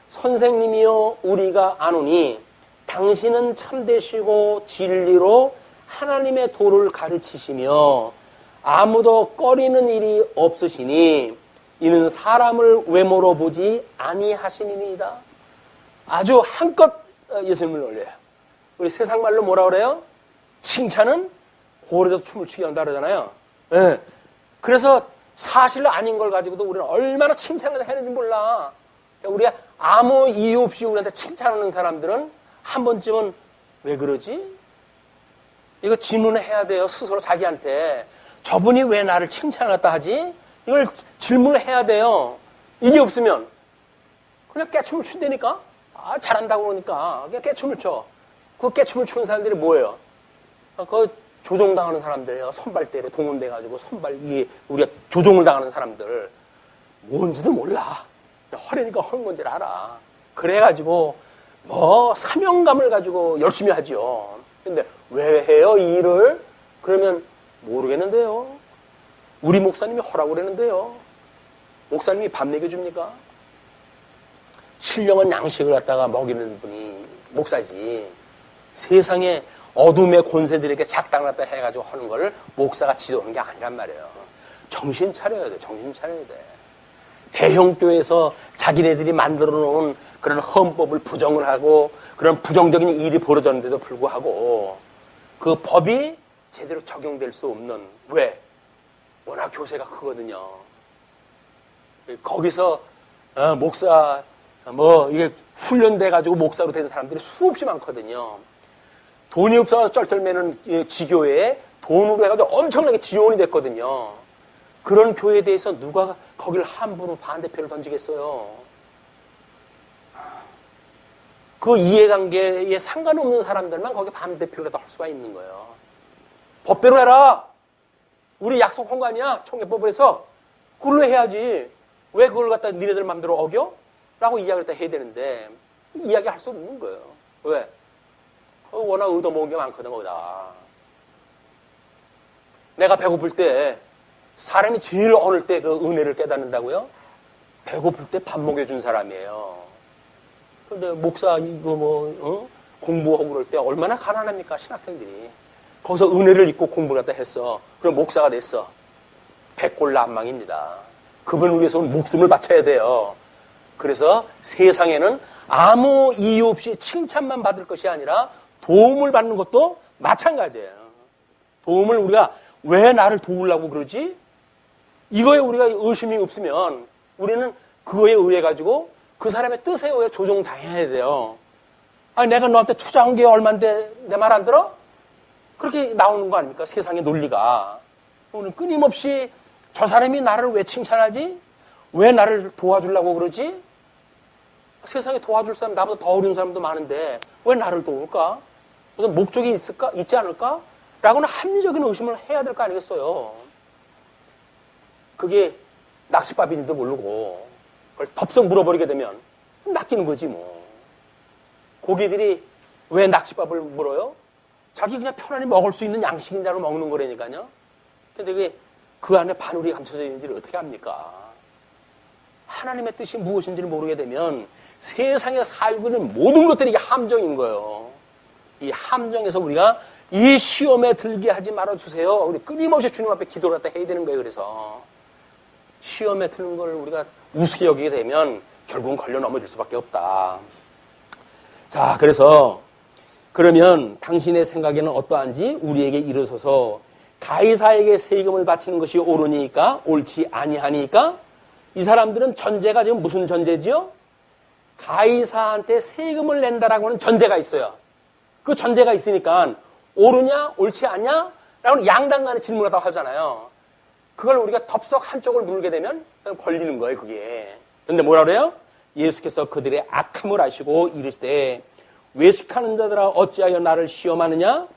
선생님이여 우리가 아노니 당신은 참되시고 진리로 하나님의 도를 가르치시며 아무도 꺼리는 일이 없으시니 이는 사람을 외모로 보지 아니하시니이다. 아주 한껏 예수님을 놀려요. 우리 세상 말로 뭐라 그래요? 칭찬은 고래도 춤을 추게 한다 그러잖아요. 네. 그래서 사실 아닌 걸 가지고도 우리는 얼마나 칭찬을 해야 되는지 몰라. 우리가 아무 이유 없이 우리한테 칭찬하는 사람들은 한 번쯤은 왜 그러지? 이거 질문을 해야 돼요. 스스로 자기한테. 저분이 왜 나를 칭찬했다 하지? 이걸 질문을 해야 돼요. 이게 없으면 그냥 깨춤을 춘다니까? 잘한다고 그러니까 그냥 깨춤을 춰. 그 깨춤을 추는 사람들이 뭐예요? 그 조종당하는 사람들이에요. 선발대로 동원돼가지고 우리가 조종을 당하는 사람들. 뭔지도 몰라. 허리니까 하는 건지 알아. 그래가지고 사명감을 가지고 열심히 하죠. 근데 왜 해요 이 일을? 그러면 모르겠는데요. 우리 목사님이 하라고 그러는데요. 목사님이 밥 먹여줍니까? 신령한 양식을 갖다가 먹이는 분이 목사지. 세상에 어둠의 권세들에게 작당을 갖다 해가지고 하는 걸 목사가 지도하는 게 아니란 말이에요. 정신 차려야 돼. 정신 차려야 돼. 대형교회에서 자기네들이 만들어 놓은 그런 헌법을 부정을 하고 그런 부정적인 일이 벌어졌는데도 불구하고 그 법이 제대로 적용될 수 없는. 왜? 워낙 교세가 크거든요. 거기서 목사 이게 훈련돼가지고 목사로 된 사람들이 수없이 많거든요. 돈이 없어서 쩔쩔매는 지교회에 돈으로 해가지고 엄청나게 지원이 됐거든요. 그런 교회에 대해서 누가 거기를 함부로 반대표를 던지겠어요? 그 이해관계에 상관없는 사람들만 거기 반대표를 할 수가 있는 거예요. 법대로 해라! 우리 약속한 거 아니야? 총회법을 해서. 그걸로 해야지. 왜 그걸 갖다 니네들 맘대로 어겨? 라고 이야기를 다 해야 되는데, 이야기할 수 없는 거예요. 왜? 워낙 얻어먹은 게 많거든, 거기다. 내가 배고플 때, 사람이 제일 어릴 때 그 은혜를 깨닫는다고요? 배고플 때 밥 먹여준 사람이에요. 근데 목사, 공부하고 그럴 때 얼마나 가난합니까, 신학생들이. 거기서 은혜를 입고 공부를 갖다 했어. 그럼 목사가 됐어. 백골난망입니다. 그분을 위해서는 목숨을 바쳐야 돼요. 그래서 세상에는 아무 이유 없이 칭찬만 받을 것이 아니라 도움을 받는 것도 마찬가지예요. 도움을 우리가 왜 나를 도우려고 그러지? 이거에 우리가 의심이 없으면 우리는 그거에 의해 가지고 그 사람의 뜻에 의해 조종당해야 돼요. 아니, 내가 너한테 투자한 게 얼만데 내 말 안 들어? 그렇게 나오는 거 아닙니까? 세상의 논리가. 우리는 끊임없이 저 사람이 나를 왜 칭찬하지? 왜 나를 도와주려고 그러지? 세상에 도와줄 사람, 나보다 더 어려운 사람도 많은데 왜 나를 도울까? 무슨 목적이 있지 않을까? 라고는 합리적인 의심을 해야 될 거 아니겠어요? 그게 낚싯밥인지도 모르고 그걸 덥석 물어버리게 되면 낚이는 거지 뭐. 고기들이 왜 낚싯밥을 물어요? 자기 그냥 편안히 먹을 수 있는 양식인 자로 먹는 거라니까요. 근데 그게 그 안에 바늘이 감춰져 있는지를 어떻게 합니까? 하나님의 뜻이 무엇인지를 모르게 되면 세상에 살고 있는 모든 것들이 이게 함정인 거예요. 이 함정에서 우리가 이 시험에 들게 하지 말아주세요. 우리 끊임없이 주님 앞에 기도를 갖다 해야 되는 거예요. 그래서 시험에 드는 걸 우리가 우습게 여기게 되면 결국은 걸려 넘어질 수밖에 없다. 자, 그러면 당신의 생각에는 어떠한지 우리에게 일어서서 가이사에게 세금을 바치는 것이 옳으니까 옳지 아니하니까. 이 사람들은 전제가 지금 무슨 전제지요? 가이사한테 세금을 낸다라고 하는 전제가 있어요. 그 전제가 있으니까 옳으냐 옳지 않냐? 라고 양당 간에 질문을 하잖아요. 그걸 우리가 덥석 한쪽을 물게 되면 걸리는 거예요, 그게. 그런데 뭐라 그래요? 예수께서 그들의 악함을 아시고 이르시되 외식하는 자들아 어찌하여 나를 시험하느냐?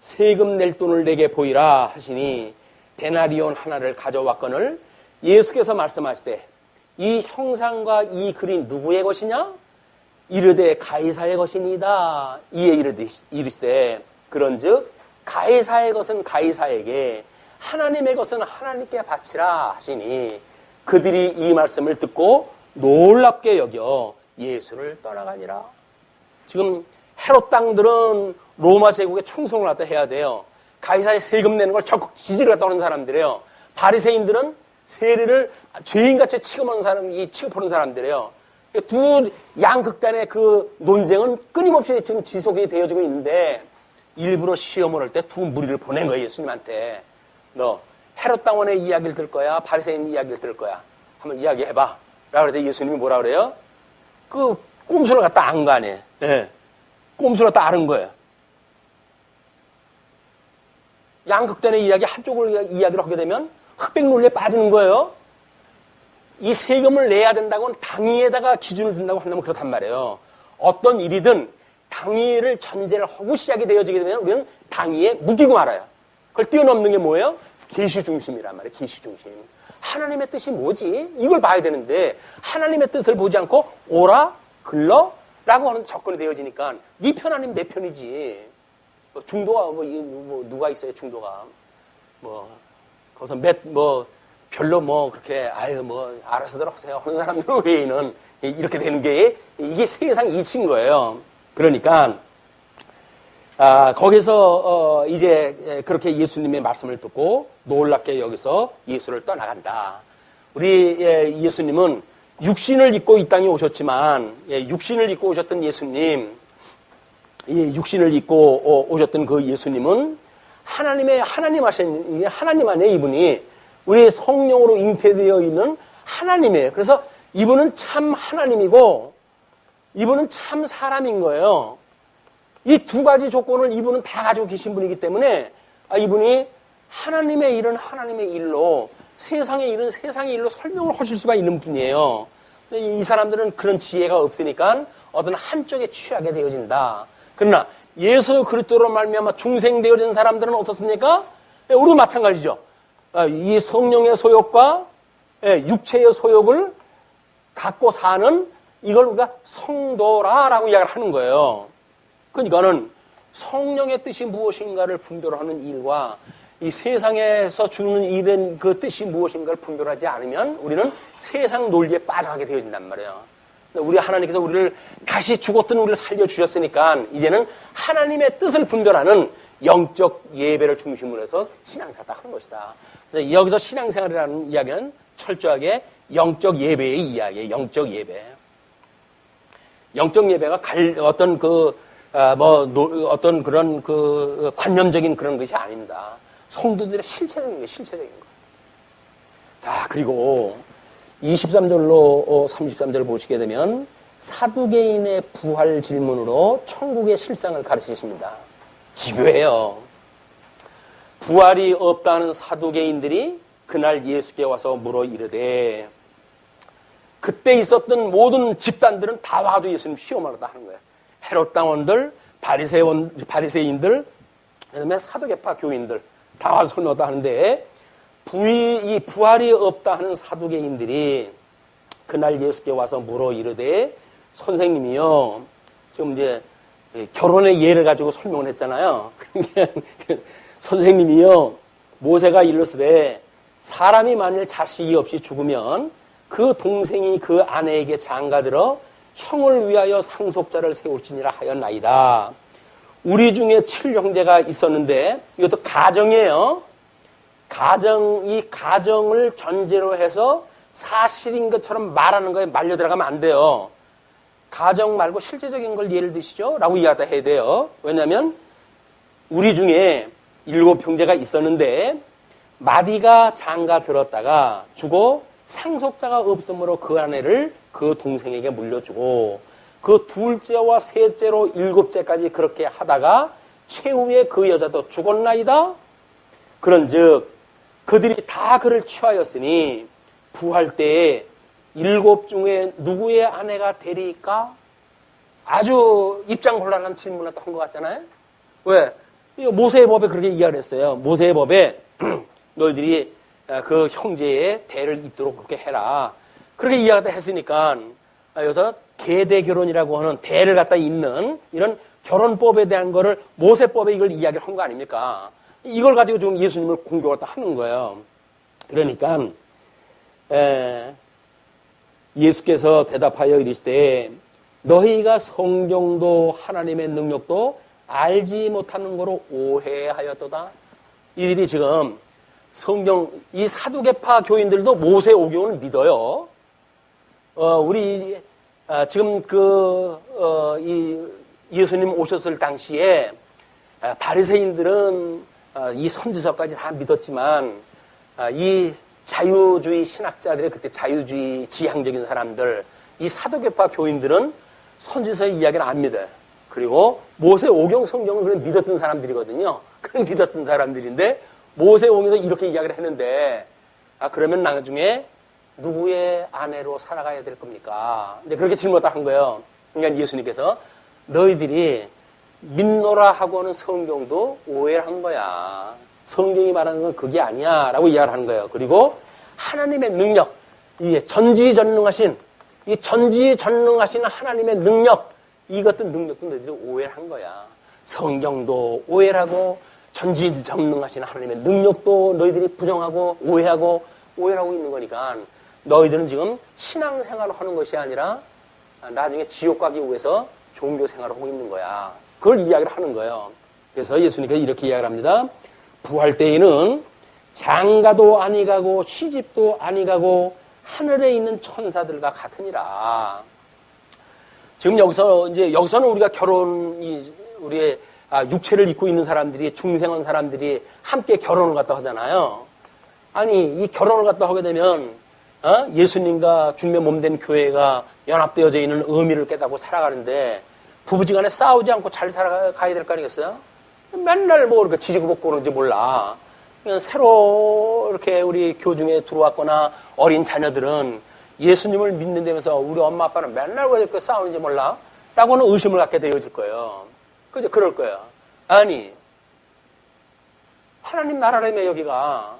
세금 낼 돈을 내게 보이라 하시니 데나리온 하나를 가져왔거늘 예수께서 말씀하시되 이 형상과 이 글이 누구의 것이냐? 이르되 가이사의 것이니이다. 이에 이르시되 그런즉 가이사의 것은 가이사에게 하나님의 것은 하나님께 바치라 하시니 그들이 이 말씀을 듣고 놀랍게 여겨 예수를 떠나가니라. 지금 헤롯 당들은 로마 제국에 충성을 갖다 해야 돼요. 가이사에 세금 내는 걸 적극 지지를 갖다 하는 사람들이에요. 바리새인들은 세리를 죄인같이 취급하는 사람들이에요. 두 양극단의 그 논쟁은 끊임없이 지금 지속이 되어지고 있는데 일부러 시험을 할 때 두 무리를 보낸 거예요. 예수님한테. 너 헤롯 당원의 이야기를 들을 거야? 바리새인 이야기를 들을 거야? 한번 이야기해봐. 라고 그랬더니 예수님이 뭐라 그래요? 그 꼼수를 갖다 안 가네. 예. 꼼수를 갖다 아는 거예요. 양극단의 이야기 한쪽을 이야기를 하게 되면 흑백 논리에 빠지는 거예요. 이 세금을 내야 된다고는 당위에다가 기준을 준다고 한다면 그렇단 말이에요. 어떤 일이든 당위를 전제를 하고 시작이 되어지게 되면 우리는 당위에 묶이고 말아요. 그걸 뛰어넘는 게 뭐예요? 계시 중심이란 말이에요. 계시 중심. 하나님의 뜻이 뭐지? 이걸 봐야 되는데 하나님의 뜻을 보지 않고 오라, 글러 라고 하는 접근이 되어지니까 네 편 아니면 내 편이지. 중도가 누가 있어요? 중도가 거기서 별로 그렇게 알아서들 하세요 하는 사람들 외에는 이렇게 되는 게 이게 세상 이치인 거예요. 그러니까 거기서 이제 그렇게 예수님의 말씀을 듣고 놀랍게 여기서 예수를 떠나간다. 우리 예수님은 육신을 입고 이 땅에 오셨지만 육신을 입고 오셨던 예수님, 육신을 입고 오셨던 그 예수님은 하나님 안에 이분이 우리 성령으로 잉태되어 있는 하나님이에요. 그래서 이분은 참 하나님이고 이분은 참 사람인 거예요. 이 두 가지 조건을 이분은 다 가지고 계신 분이기 때문에 이분이 하나님의 일은 하나님의 일로, 세상의 일은 세상의 일로 설명을 하실 수가 있는 분이에요. 근데 이 사람들은 그런 지혜가 없으니까 어떤 한쪽에 취하게 되어진다. 그러나 예수 그리스도로 말미암아 중생되어진 사람들은 어떻습니까? 우리도 마찬가지죠. 이 성령의 소욕과 육체의 소욕을 갖고 사는 이걸 우리가 성도라라고 이야기를 하는 거예요. 그러니까는 성령의 뜻이 무엇인가를 분별하는 일과 이 세상에서 주는 일은 그 뜻이 무엇인가를 분별하지 않으면 우리는 세상 논리에 빠져가게 되어진단 말이에요. 우리 하나님께서 우리를 다시 죽었던 우리를 살려주셨으니까 이제는 하나님의 뜻을 분별하는 영적 예배를 중심으로 해서 신앙생활을 하는 것이다. 그래서 여기서 신앙생활이라는 이야기는 철저하게 영적 예배의 이야기예요. 영적 예배. 영적 예배가 어떤 어떤 그런 관념적인 그런 것이 아닙니다. 성도들의 실체적인 거예요. 실체적인 거. 자, 그리고 23절로 33절을 보시게 되면 사두개인의 부활 질문으로 천국의 실상을 가르치십니다. 집요해요. 부활이 없다는 사두개인들이 그날 예수께 와서 물어 이르되, 그때 있었던 모든 집단들은 다 와가지고 예수님 시험하겠다 하는 거예요. 헤롯 당원들, 바리새인들, 그다음에 사두개파 교인들 다 와서 손 넣었다 하는데, 이 부활이 없다 하는 사두개인들이 그날 예수께 와서 물어 이르되, 선생님이요, 지금 이제 결혼의 예를 가지고 설명을 했잖아요. 선생님이요, 모세가 일렀으되 사람이 만일 자식이 없이 죽으면 그 동생이 그 아내에게 장가들어 형을 위하여 상속자를 세울지니라 하였나이다. 우리 중에 7형제가 있었는데, 이것도 가정이에요. 이 가정을 전제로 해서 사실인 것처럼 말하는 거에 말려 들어가면 안 돼요. 가정 말고 실제적인 걸 예를 드시죠? 라고 이야기하다 해야 돼요. 왜냐하면 우리 중에 7형제가 있었는데 마디가 장가 들었다가 죽어 상속자가 없으므로 그 아내를 그 동생에게 물려주고, 그 둘째와 셋째로 7째까지 그렇게 하다가 최후에 그 여자도 죽었나이다. 그런즉 그들이 다 그를 취하였으니 부활 때에 7 중에 누구의 아내가 되리까? 아주 입장 곤란한 질문을 한 것 같잖아요. 왜? 모세의 법에 그렇게 이야기를 했어요. 모세의 법에 너희들이 그 형제의 대를 잇도록 그렇게 해라. 그렇게 이야기를 했으니까 여기서 계대 결혼이라고 하는 대를 갖다 잇는 이런 결혼법에 대한 거를 모세법에 이걸 이야기를 한 거 아닙니까? 이걸 가지고 지금 예수님을 공격을 하는 거예요. 그러니까 예수께서 대답하여 이르시되, 너희가 성경도 하나님의 능력도 알지 못하는 거로 오해하였도다. 이들이 지금 성경, 이 사두개파 교인들도 모세 오경을 믿어요. 지금 이 예수님 오셨을 당시에 바리새인들은 이 선지서까지 다 믿었지만 이 자유주의 신학자들의, 그때 자유주의 지향적인 사람들, 이 사두개파 교인들은 선지서의 이야기를 안 믿어요. 그리고 모세 오경 성경을 그냥 믿었던 사람들이거든요. 그냥 믿었던 사람들인데 모세 오경에서 이렇게 이야기를 했는데, 그러면 나중에 누구의 아내로 살아가야 될 겁니까? 근데 그렇게 질문을 한 거예요. 그러니까 예수님께서 너희들이 믿노라 하고 하는 성경도 오해를 한 거야. 성경이 말하는 건 그게 아니야. 라고 이야기를 하는 거예요. 그리고 하나님의 능력, 이 전지전능하신 하나님의 능력, 이것들 능력도 너희들이 오해를 한 거야. 성경도 오해를 하고, 전지전능하신 하나님의 능력도 너희들이 부정하고, 오해하고 있는 거니까, 너희들은 지금 신앙생활을 하는 것이 아니라 나중에 지옥 가기 위해서 종교생활을 하고 있는 거야. 그걸 이야기를 하는 거예요. 그래서 예수님께서 이렇게 이야기를 합니다. 부활 때에는 장가도 아니 가고 시집도 아니 가고 하늘에 있는 천사들과 같으니라. 지금 여기서는 우리가 우리의 육체를 입고 있는 사람들이, 중생한 사람들이 함께 결혼을 갖다 하잖아요. 아니, 이 결혼을 갖다 하게 되면 예수님과 주님의 몸된 교회가 연합되어져 있는 의미를 깨닫고 살아가는데, 부부지간에 싸우지 않고 잘 살아가야 될 거 아니겠어요? 맨날 뭐 이렇게 지지고 볶고 그러는지 몰라. 새로 이렇게 우리 교중에 들어왔거나 어린 자녀들은 예수님을 믿는다면서 우리 엄마 아빠는 맨날 왜 이렇게 싸우는지 몰라? 라고는 의심을 갖게 되어질 거예요. 그죠? 그럴 거예요. 아니, 하나님 나라라며 여기가.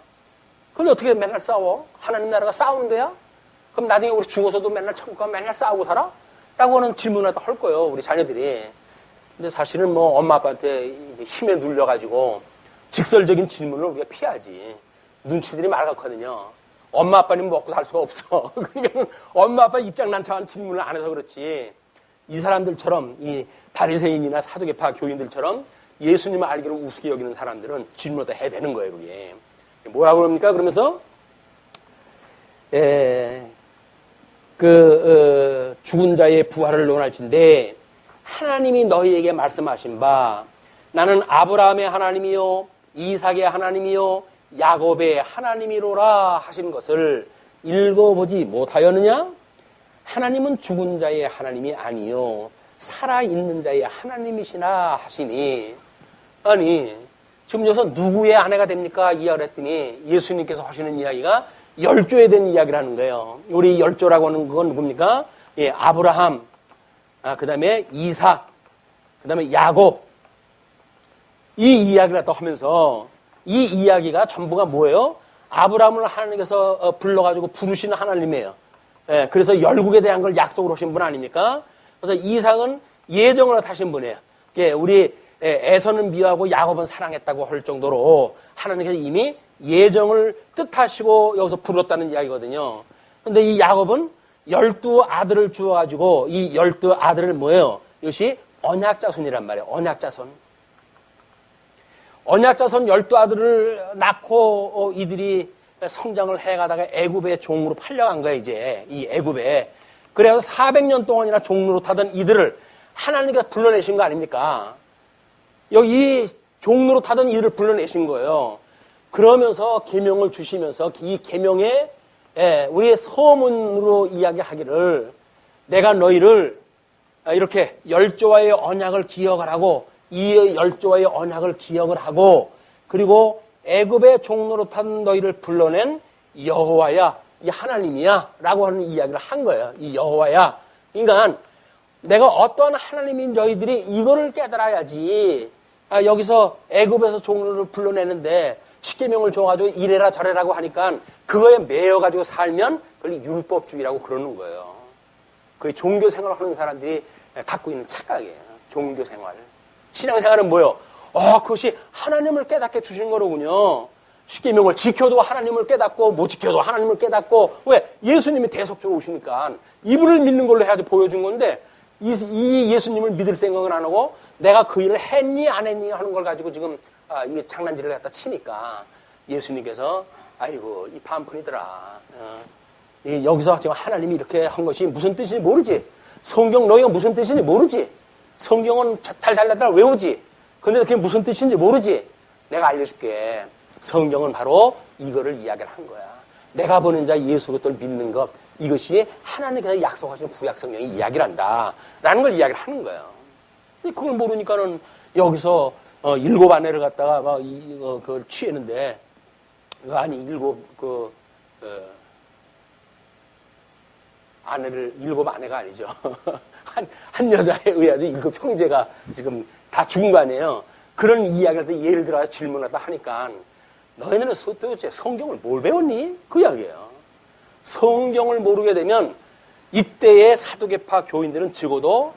근데 어떻게 맨날 싸워? 하나님 나라가 싸우는 데야? 그럼 나중에 우리 죽어서도 맨날 천국 가면 맨날 싸우고 살아? 라고는 질문을 할 거예요, 우리 자녀들이. 근데 사실은 뭐 엄마 아빠한테 힘에 눌려가지고 직설적인 질문을 우리가 피하지. 눈치들이 맑았거든요. 엄마 아빠는 먹고 살 수가 없어. 그러니까 엄마 아빠 입장 난처한 질문을 안 해서 그렇지. 이 사람들처럼 이 바리새인이나 사두개파 교인들처럼 예수님을 알기로 우습게 여기는 사람들은 질문을 해야 되는 거예요, 그게. 뭐라고 그럽니까? 그러면서 죽은 자의 부활을 논할진대 하나님이 너희에게 말씀하신 바 나는 아브라함의 하나님이요 이삭의 하나님이요 야곱의 하나님이로라 하신 것을 읽어보지 못하였느냐? 하나님은 죽은 자의 하나님이 아니요 살아있는 자의 하나님이시나 하시니. 아니 지금 여기서 누구의 아내가 됩니까? 이야기를 했더니 예수님께서 하시는 이야기가 열조에 대한 이야기라는 거예요. 우리 열조라고 하는 건 누굽니까? 예, 아브라함, 그 다음에 이삭, 그 다음에 야곱. 이 이야기를 또 하면서 이 이야기가 전부가 뭐예요? 아브라함을 하나님께서 불러가지고 부르시는 하나님이에요. 예, 그래서 열국에 대한 걸 약속을 하신 분 아닙니까? 그래서 이삭은 예정을 하신 분이에요. 예, 우리 에서는 미워하고 야곱은 사랑했다고 할 정도로 하나님께서 이미 예정을 뜻하시고 여기서 부르었다는 이야기거든요. 그런데 이 야곱은 12아들을 주어가지고 이 12아들을 뭐예요? 이것이 언약자손이란 말이에요. 언약자손. 언약자손 12아들을 낳고 이들이 성장을 해가다가 애굽의 종으로 팔려간 거예요, 이제. 이 애굽에. 그래서 400년 동안이나 종로로 타던 이들을 하나님께서 불러내신 거 아닙니까? 여기 종로로 타던 이들을 불러내신 거예요. 그러면서 계명을 주시면서 이 계명에 우리의 서문으로 이야기하기를 내가 너희를 이렇게 열조와의 언약을 기억을 하고 이 열조와의 언약을 기억을 하고 그리고 애굽의 종로로 탄 너희를 불러낸 여호와야 이 하나님이야 라고 하는 이야기를 한 거예요. 이 여호와야. 그러니까 내가 어떠한 하나님인 너희들이 이거를 깨달아야지. 여기서 애굽에서 종로를 불러내는데 십계명을 줘가지고 이래라 저래라고 하니까 그거에 매여가지고 살면 그걸 율법주의라고 그러는 거예요. 그게 종교생활을 하는 사람들이 갖고 있는 착각이에요. 종교생활. 신앙생활은 뭐예요? 그것이 하나님을 깨닫게 주신 거로군요. 십계명을 지켜도 하나님을 깨닫고 못 지켜도 하나님을 깨닫고 왜? 예수님이 대속적으로 오시니까 이분을 믿는 걸로 해야지 보여준 건데 이 예수님을 믿을 생각은 안 하고 내가 그 일을 했니 안 했니 하는 걸 가지고 지금 이게 장난질을 갖다 치니까 예수님께서 아이고 이 반푼이더라. 여기서 지금 하나님이 이렇게 한 것이 무슨 뜻인지 모르지. 성경 너희가 무슨 뜻인지 모르지. 성경은 달달달달 외우지. 근데 그게 무슨 뜻인지 모르지. 내가 알려줄게. 성경은 바로 이거를 이야기를 한 거야. 내가 보는 자 예수 그리스도를 믿는 것 이것이 하나님께서 약속하신 구약 성경의 이야기를 한다. 라는 걸 이야기를 하는 거예요. 그걸 모르니까는 여기서 7 아내를 갖다가 막 그걸 취했는데 아니 7 아내를 7 아내가 아니죠. 한 여자에 의하여 7 형제가 지금 다 죽은 거 아니에요. 그런 이야기를 때 예를 들어서 질문을 하니까 너희들은 도대체 성경을 뭘 배웠니? 그 이야기예요. 성경을 모르게 되면 이때의 사두개파 교인들은 적어도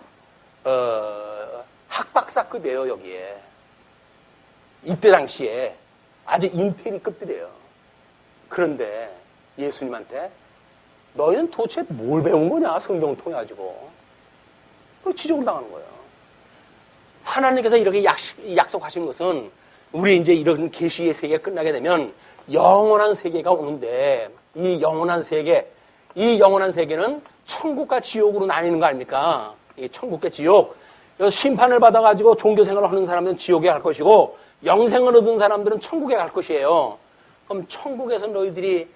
학박사급이에요. 여기에. 이때 당시에 아주 인테리급들이에요. 그런데 예수님한테 너희는 도대체 뭘 배운 거냐? 성경을 통해 가지고. 그 지적을 당하는 거예요. 하나님께서 이렇게 약속하신 것은 우리 이제 이런 계시의 세계가 끝나게 되면 영원한 세계가 오는데 이 영원한 세계는 천국과 지옥으로 나뉘는 거 아닙니까? 이 천국과 지옥. 심판을 받아가지고 종교생활을 하는 사람들은 지옥에 갈 것이고 영생을 얻은 사람들은 천국에 갈 것이에요. 그럼 천국에서 너희들이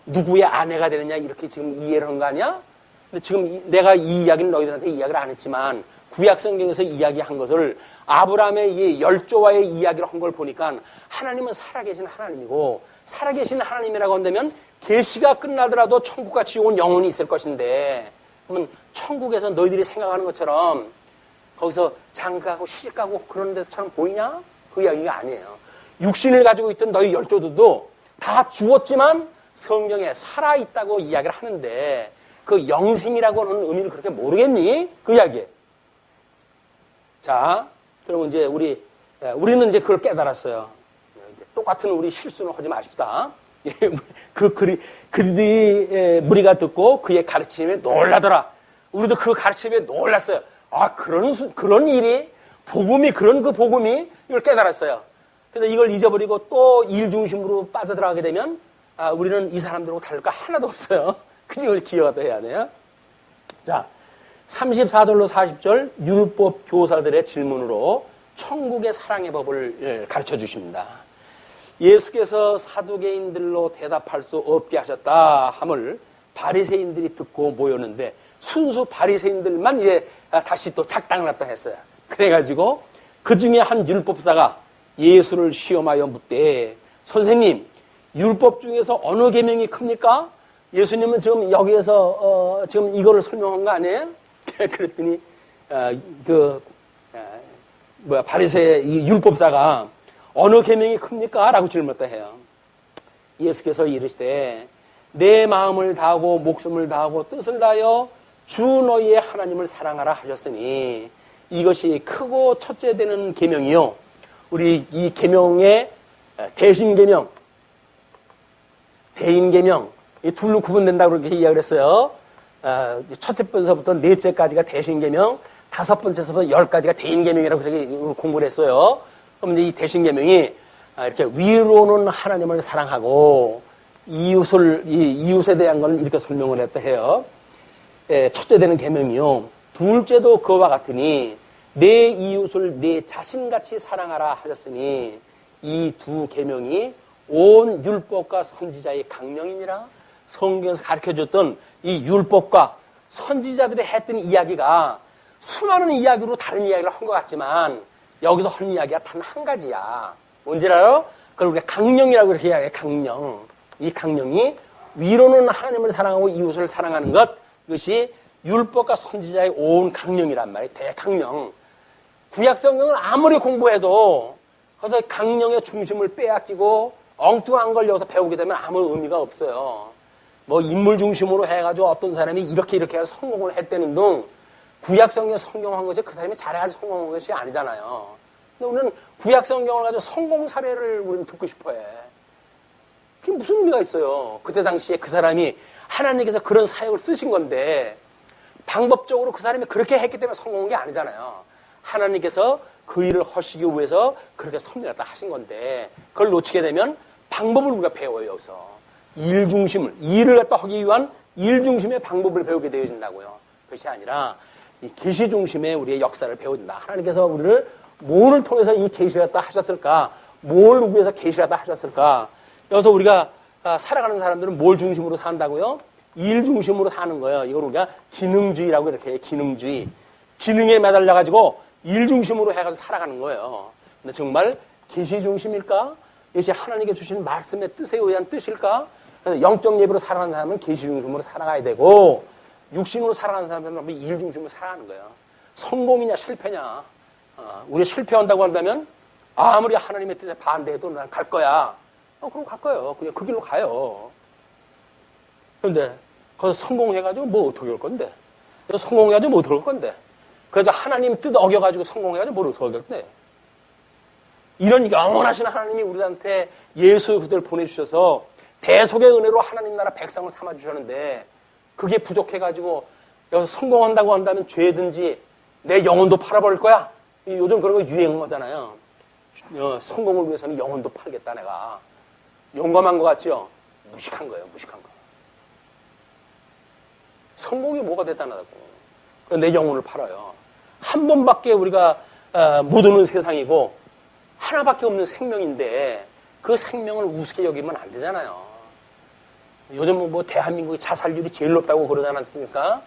누구의 아내가 되느냐 이렇게 지금 이해를 한 거 아니야? 근데 지금 내가 이 이야기는 너희들한테 이야기를 안 했지만 구약 성경에서 이야기한 것을 아브라함의 이 열조와의 이야기를 한 걸 보니까 하나님은 살아계신 하나님이고, 살아계신 하나님이라고 한다면 계시가 끝나더라도 천국과 지옥은 영원히 있을 것인데, 그러면 천국에서 너희들이 생각하는 것처럼 거기서 장가고 시집가고 그런 데처럼 보이냐? 그 이야기가 아니에요. 육신을 가지고 있던 너희 열조들도 다 죽었지만 성경에 살아있다고 이야기를 하는데, 그 영생이라고 하는 의미를 그렇게 모르겠니? 그 이야기예요. 자, 그러면 이제 우리는 이제 그걸 깨달았어요. 똑같은 우리 실수는 하지 마십시다. 그들이 무리가 듣고 그의 가르침에 놀라더라. 우리도 그 가르침에 놀랐어요. 아, 그런 일이, 그런 복음이 이걸 깨달았어요. 근데 이걸 잊어버리고 또 일 중심으로 빠져들어가게 되면, 우리는 이 사람들하고 다를 거 하나도 없어요. 그걸 기억을 해야 돼요. 자, 34절로 40절 율법 교사들의 질문으로 천국의 사랑의 법을 가르쳐 주십니다. 예수께서 사두개인들로 대답할 수 없게 하셨다 함을 바리새인들이 듣고 모였는데, 순수 바리새인들만 이제 다시 또 작당을 갖다 했어요. 그래가지고 그 중에 한 율법사가 예수를 시험하여 묻되, 선생님, 율법 중에서 어느 계명이 큽니까? 예수님은 지금 여기에서 지금 이거를 설명한 거 아니에요? 그랬더니 바리새 이 율법사가 어느 계명이 큽니까? 라고 질문했다 해요. 예수께서 이르시되, 내 마음을 다하고 목숨을 다하고 뜻을 다하여 주 너희의 하나님을 사랑하라 하셨으니 이것이 크고 첫째 되는 계명이요. 우리 이 계명의 대신 계명, 대인 계명, 이 둘로 구분된다고 그렇게 이야기를 했어요. 첫째 번서부터 넷째까지가 대신 계명, 다섯 번째서부터 10가지가 대인 계명이라고 그렇게 공부를 했어요. 그럼 이제 이 대신 계명이 이렇게 위로는 하나님을 사랑하고 이웃에 대한 걸 이렇게 설명을 했다 해요. 첫째 되는 계명이요. 둘째도 그와 같으니 내 이웃을 내 자신같이 사랑하라 하셨으니 이 두 계명이 온 율법과 선지자의 강령이니라. 성경에서 가르쳐줬던 이 율법과 선지자들이 했던 이야기가 수많은 이야기로 다른 이야기를 한 것 같지만 여기서 하는 이야기가 단 한 가지야. 뭔지 알아요? 그걸 우리가 강령이라고 이렇게 이야기해요. 강령. 이 강령이 위로는 하나님을 사랑하고 이웃을 사랑하는 것, 이것이 율법과 선지자의 온 강령이란 말이에요. 대강령. 구약 성경을 아무리 공부해도 그래서 강령의 중심을 빼앗기고 엉뚱한 걸 여기서 배우게 되면 아무 의미가 없어요. 뭐 인물 중심으로 해가지고 어떤 사람이 이렇게 해서 성공을 했다는 등 구약 성경 성경한 것이 그 사람이 잘해가지고 성공한 것이 아니잖아요. 근데 우리는 구약 성경을 가지고 성공 사례를 우리는 듣고 싶어해. 그게 무슨 의미가 있어요? 그때 당시에 그 사람이 하나님께서 그런 사역을 쓰신 건데 방법적으로 그 사람이 그렇게 했기 때문에 성공한 게 아니잖아요. 하나님께서 그 일을 하시기 위해서 그렇게 섭리했다 하신 건데 그걸 놓치게 되면 방법을 우리가 배워요. 여기서 일을 갖다 하기 위한 일 중심의 방법을 배우게 되어진다고요. 그것이 아니라 이 계시 중심의 우리의 역사를 배운다. 하나님께서 우리를 뭐를 통해서 이 계시를 갖다 하셨을까? 뭘 위해서 계시를 갖다 하셨을까? 여기서 우리가 살아가는 사람들은 뭘 중심으로 산다고요? 일 중심으로 사는 거예요. 이걸 우리가 기능주의라고 이렇게 해요. 기능주의. 기능에 매달려가지고 일 중심으로 해가지고 살아가는 거예요. 근데 정말 계시 중심일까? 이것이 하나님께 주신 말씀의 뜻에 의한 뜻일까? 그래서 영적 예배로 살아가는 사람은 계시 중심으로 살아가야 되고 육신으로 살아가는 사람들은 일 중심으로 살아가는 거예요. 성공이냐 실패냐. 우리가 실패한다고 한다면 아무리 하나님의 뜻에 반대해도 난 갈 거야. 그럼 갈 거예요. 그냥 그 길로 가요. 그런데 거기서 성공해가지고 뭐 어떻게 할 건데? 성공해가지고 뭐 어떻게 할 건데? 그래서 하나님 뜻 어겨가지고 성공해가지고 뭘 어떻게 할 건데? 이런 영원하신 하나님이 우리한테 예수의 그들을 보내주셔서 대속의 은혜로 하나님 나라 백성을 삼아주셨는데 그게 부족해가지고 여기서 성공한다고 한다면 죄든지 내 영혼도 팔아버릴 거야. 요즘 그런 거 유행어잖아요. 성공을 위해서는 영혼도 팔겠다 내가. 용감한 것 같죠? 무식한 거예요. 무식한 거. 성공이 뭐가 대단하다고. 내 영혼을 팔아요. 한 번밖에 우리가 못 오는 세상이고 하나밖에 없는 생명인데 그 생명을 우습게 여기면 안 되잖아요. 요즘 뭐 대한민국의 자살률이 제일 높다고 그러지 않았습니까?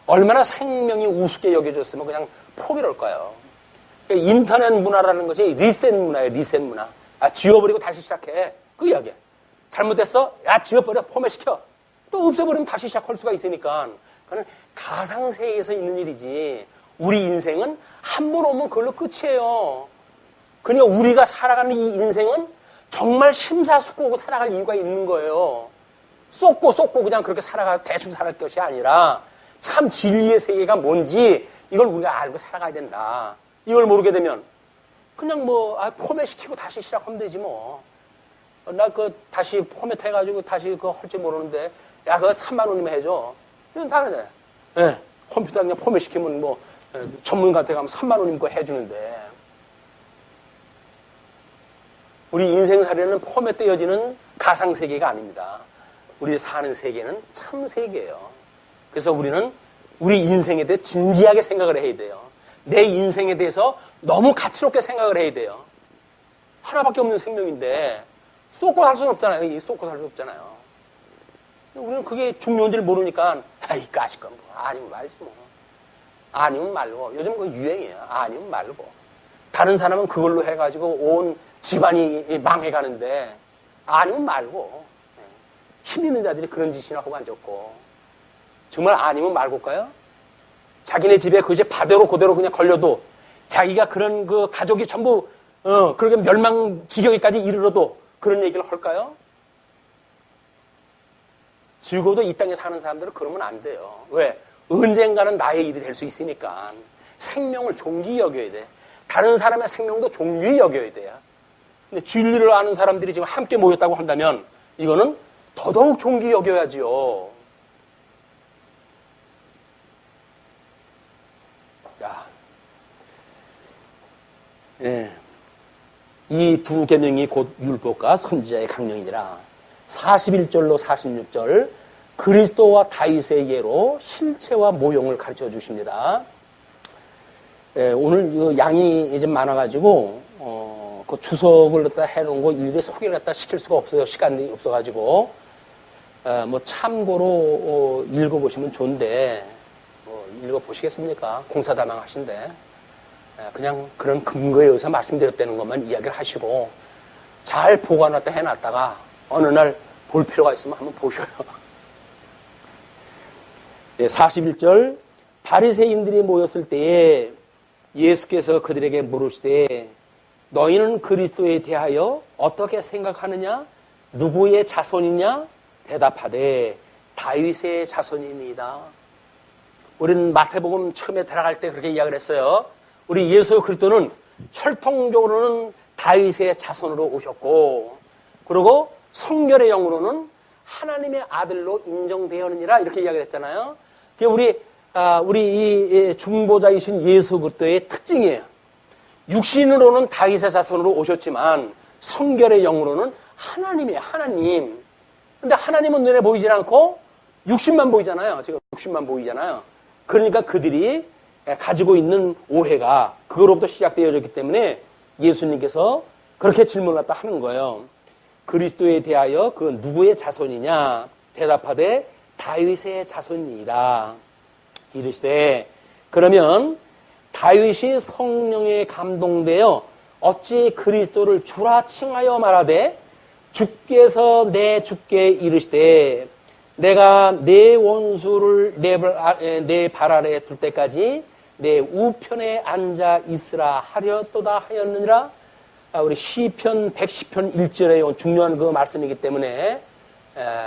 얼마나 생명이 우습게 여겨졌으면 그냥 포기를 할까요? 인터넷 문화라는 것이 리셋 문화예요. 리셋 문화. 지워버리고 다시 시작해. 그 이야기야. 잘못됐어? 지워버려. 포맷시켜. 또 없애버리면 다시 시작할 수가 있으니까. 그건 가상세계에서 있는 일이지. 우리 인생은 한 번 오면 그걸로 끝이에요. 그러니까 우리가 살아가는 이 인생은 정말 심사숙고하고 살아갈 이유가 있는 거예요. 쏟고 그냥 그렇게 대충 살아갈 것이 아니라 참 진리의 세계가 뭔지 이걸 우리가 알고 살아가야 된다. 이걸 모르게 되면 그냥 포맷시키고 다시 시작하면 되지 뭐. 나 다시 포맷 해가지고 다시 할 줄 모르는데 그거 3만 원이면 해줘. 이건 다 그래. 예, 컴퓨터 그냥 포맷시키면 전문가한테 가면 3만 원이면 그거 해주는데. 우리 인생살이는 포맷되어지는 가상세계가 아닙니다. 우리 사는 세계는 참 세계예요. 그래서 우리는 우리 인생에 대해 진지하게 생각을 해야 돼요. 내 인생에 대해서 너무 가치롭게 생각을 해야 돼요. 하나밖에 없는 생명인데 쏟고 살 수는 없잖아요. 쏟고 살 수 없잖아요. 우리는 그게 중요한지를 모르니까 이 까짓건 아니면 말지 뭐. 아니면 말고. 요즘 그거 유행이에요. 아니면 말고. 다른 사람은 그걸로 해가지고 온 집안이 망해가는데 아니면 말고. 힘 있는 자들이 그런 짓이나 하고 앉았고. 정말 아니면 말고일까요? 자기네 집에 그제 그대로 그냥 걸려도 자기가 그런 가족이 전부 그렇게 멸망 지경에까지 이르러도 그런 얘기를 할까요? 즐거워도 이 땅에 사는 사람들은 그러면 안 돼요. 왜? 언젠가는 나의 일이 될 수 있으니까. 생명을 존귀히 여겨야 돼. 다른 사람의 생명도 존귀히 여겨야 돼요. 근데 진리를 아는 사람들이 지금 함께 모였다고 한다면 이거는 더더욱 존귀히 여겨야지요. 자, 예. 이 두 계명이 곧 율법과 선지자의 강령이니라. 41절로 46절 그리스도와 다윗의 예로 실체와 모형을 가르쳐 주십니다. 예, 오늘 양이 좀 많아가지고 그 주석을 갖다 해놓은 거 일일이 소개를 갖다 시킬 수가 없어요. 시간이 없어가지고 참고로 읽어보시면 좋은데 읽어보시겠습니까? 공사다망 하신데 그냥 그런 근거에 의해서 말씀드렸다는 것만 이야기를 하시고 잘 보관했다 해놨다가 어느 날 볼 필요가 있으면 한번 보셔요. 41절 바리새인들이 모였을 때에 예수께서 그들에게 물으시되 너희는 그리스도에 대하여 어떻게 생각하느냐? 누구의 자손이냐? 대답하되 다윗의 자손입니다. 우리는 마태복음 처음에 들어갈 때 그렇게 이야기를 했어요. 우리 예수 그리스도는 혈통적으로는 다윗의 자손으로 오셨고 그리고 성결의 영으로는 하나님의 아들로 인정되었느니라 이렇게 이야기를 했잖아요. 그게 우리 이 중보자이신 예수 그리스도의 특징이에요. 육신으로는 다윗의 자손으로 오셨지만 성결의 영으로는 하나님이에요. 하나님. 근데 하나님은 눈에 보이질 않고 육신만 보이잖아요. 지금 육신만 보이잖아요. 그러니까 그들이 가지고 있는 오해가 그거로부터 시작되어졌기 때문에 예수님께서 그렇게 질문을 갖다 하는 거예요. 그리스도에 대하여 그 누구의 자손이냐? 대답하되 다윗의 자손이다. 이르시되 그러면 다윗이 성령에 감동되어 어찌 그리스도를 주라 칭하여 말하되 주께서 내 주께 이르시되 내가 내 원수를 내 발 아래 둘 때까지 내 우편에 앉아 있으라 하려도다 하였느니라. 우리 시편 110편 1절에 중요한 그 말씀이기 때문에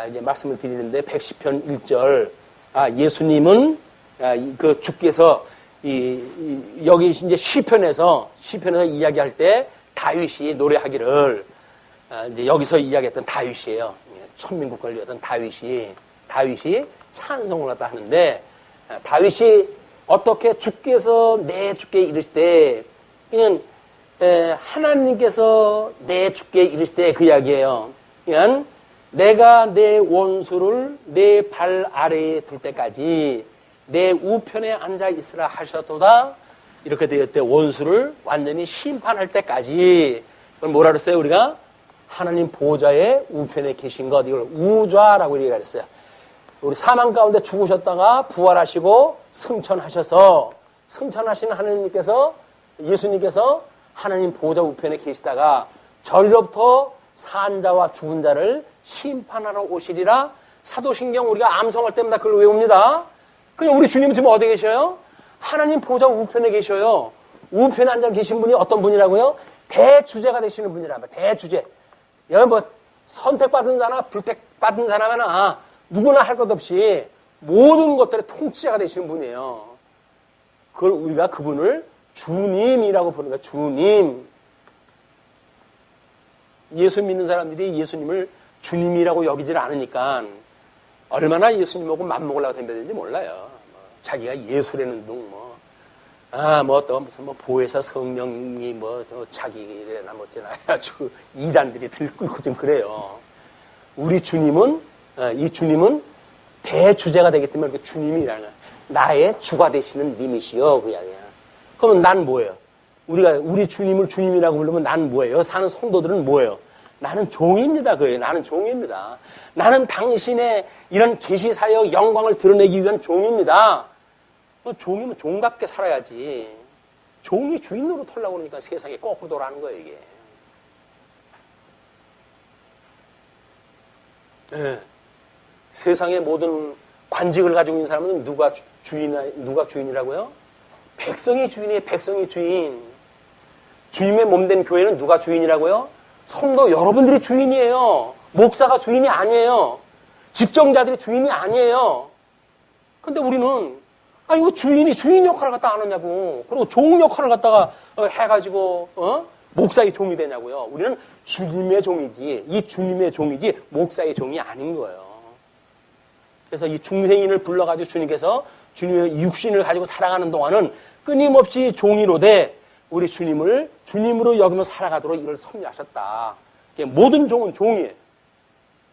이제 말씀을 드리는데 110편 1절 예수님은 그 주께서 여기 이제 시편에서 이야기할 때 다윗이 노래하기를 이제 여기서 이야기했던 다윗이에요. 천민국 걸렸던 다윗이 찬송을 갖다 하는데 다윗이 어떻게 주께서 내 주께 이르실 때 그냥 하나님께서 내 주께 이르실 때 그 이야기예요. 그냥 내가 내 원수를 내 발 아래에 둘 때까지 내 우편에 앉아 있으라 하셨도다. 이렇게 되었을 때 원수를 완전히 심판할 때까지 그걸 뭐라 그랬어요? 우리가 하나님 보좌의 우편에 계신 것 이걸 우좌라고 얘기했어요. 우리 사망 가운데 죽으셨다가 부활하시고 승천하셔서 승천하시는 하나님께서 예수님께서 하나님 보좌 우편에 계시다가 저리로부터 산 자와 죽은 자를 심판하러 오시리라. 사도신경 우리가 암송할 때마다 그걸 외웁니다. 그냥 우리 주님은 지금 어디 계셔요? 하나님 보좌 우편에 계셔요. 우편에 앉아 계신 분이 어떤 분이라고요? 대주제가 되시는 분이라면 대주제. 여기 뭐 선택받은 자나 불택받은 사람이나 누구나 할 것 없이 모든 것들의 통치자가 되시는 분이에요. 그걸 우리가 그분을 주님이라고 부르는 거예요. 주님. 예수 믿는 사람들이 예수님을 주님이라고 여기질 않으니까 얼마나 예수님하고 맘먹으려고 덤벼드는지 몰라요. 자기가 예수라는 둥, 또 무슨 보혜사 성령이 자기나 어쩌나 아주 이단들이 들끓고 좀 그래요. 우리 주님은, 이 주님은 대주제가 되기 때문에 그 주님이라는 거예요. 나의 주가 되시는 님이시여, 그 이야기야. 그러면 난 뭐예요? 우리 주님을 주님이라고 부르면 난 뭐예요? 사는 성도들은 뭐예요? 나는 종입니다. 그예요. 나는 종입니다. 나는 당신의 이런 계시사역 영광을 드러내기 위한 종입니다. 종이면 종답게 살아야지. 종이 주인으로 털려고 그러니까 세상에 거꾸로 돌아가는 거예요, 이게. 네. 세상의 모든 관직을 가지고 있는 사람은 누가 주인이라고요? 백성이 주인이에요, 백성이 주인. 주님의 몸된 교회는 누가 주인이라고요? 성도 여러분들이 주인이에요. 목사가 주인이 아니에요. 집정자들이 주인이 아니에요. 근데 우리는 이거 주인 역할을 갖다 안 하냐고. 그리고 종 역할을 갖다가 해가지고 목사의 종이 되냐고요. 우리는 주님의 종이지, 이 주님의 종이지 목사의 종이 아닌 거예요. 그래서 이 중생인을 불러가지고 주님께서 주님의 육신을 가지고 살아가는 동안은 끊임없이 종이로되 우리 주님을 주님으로 여기며 살아가도록 이를 섭리하셨다. 모든 종은 종이에요.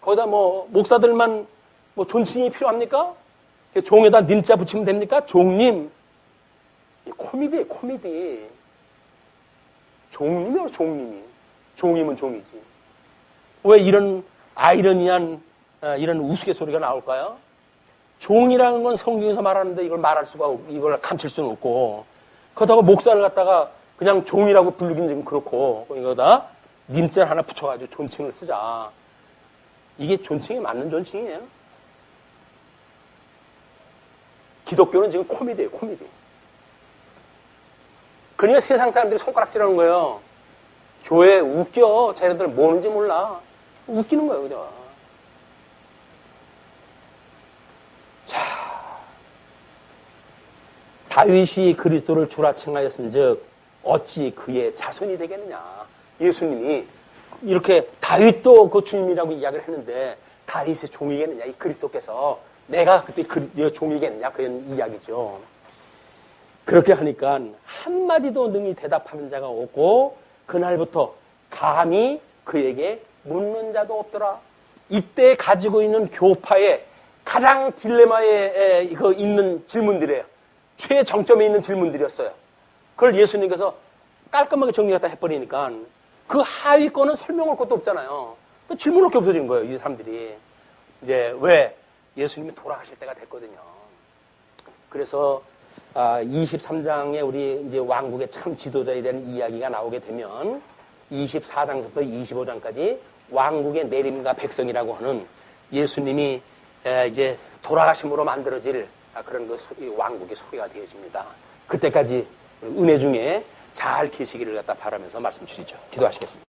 거기다 목사들만 존칭이 필요합니까? 종에다 님자 붙이면 됩니까? 종님. 코미디예요, 코미디. 종님이요, 종님이. 종이면 종이지. 왜 이런 아이러니한 이런 우스갯소리가 나올까요? 종이라는 건 성경에서 말하는데 이걸 감출 수는 없고, 그렇다고 목사를 갖다가 그냥 종이라고 부르기는 좀 그렇고, 이거다 님자 하나 붙여가지고 존칭을 쓰자. 이게 존칭이 맞는 존칭이에요? 기독교는 지금 코미디예요, 코미디. 그러니까 세상 사람들이 손가락질하는 거예요. 교회 웃겨. 쟤네들 뭐는지 몰라. 웃기는 거예요, 그냥. 자, 다윗이 그리스도를 주라 칭하였은즉 어찌 그의 자손이 되겠느냐. 예수님이 이렇게 다윗도 그 주님이라고 이야기를 했는데 다윗의 종이겠느냐, 이 그리스도께서. 내가 그때 종이겠느냐, 그런 이야기죠. 그렇게 하니까 한마디도 능히 대답하는 자가 없고 그날부터 감히 그에게 묻는 자도 없더라. 이때 가지고 있는 교파의 가장 딜레마에 있는 질문들이에요. 최정점에 있는 질문들이었어요. 그걸 예수님께서 깔끔하게 정리했다 해버리니까 그 하위 거는 설명할 것도 없잖아요. 질문할 게 없어진 거예요, 이 사람들이. 이제 왜? 예수님이 돌아가실 때가 됐거든요. 그래서 23장에 우리 이제 왕국의 참 지도자에 대한 이야기가 나오게 되면 24장부터 25장까지 왕국의 내림과 백성이라고 하는 예수님이 이제 돌아가심으로 만들어질 그런 왕국의 소개가 되어집니다. 그때까지 은혜 중에 잘 계시기를 갖다 바라면서 말씀 주시죠. 기도하시겠습니다.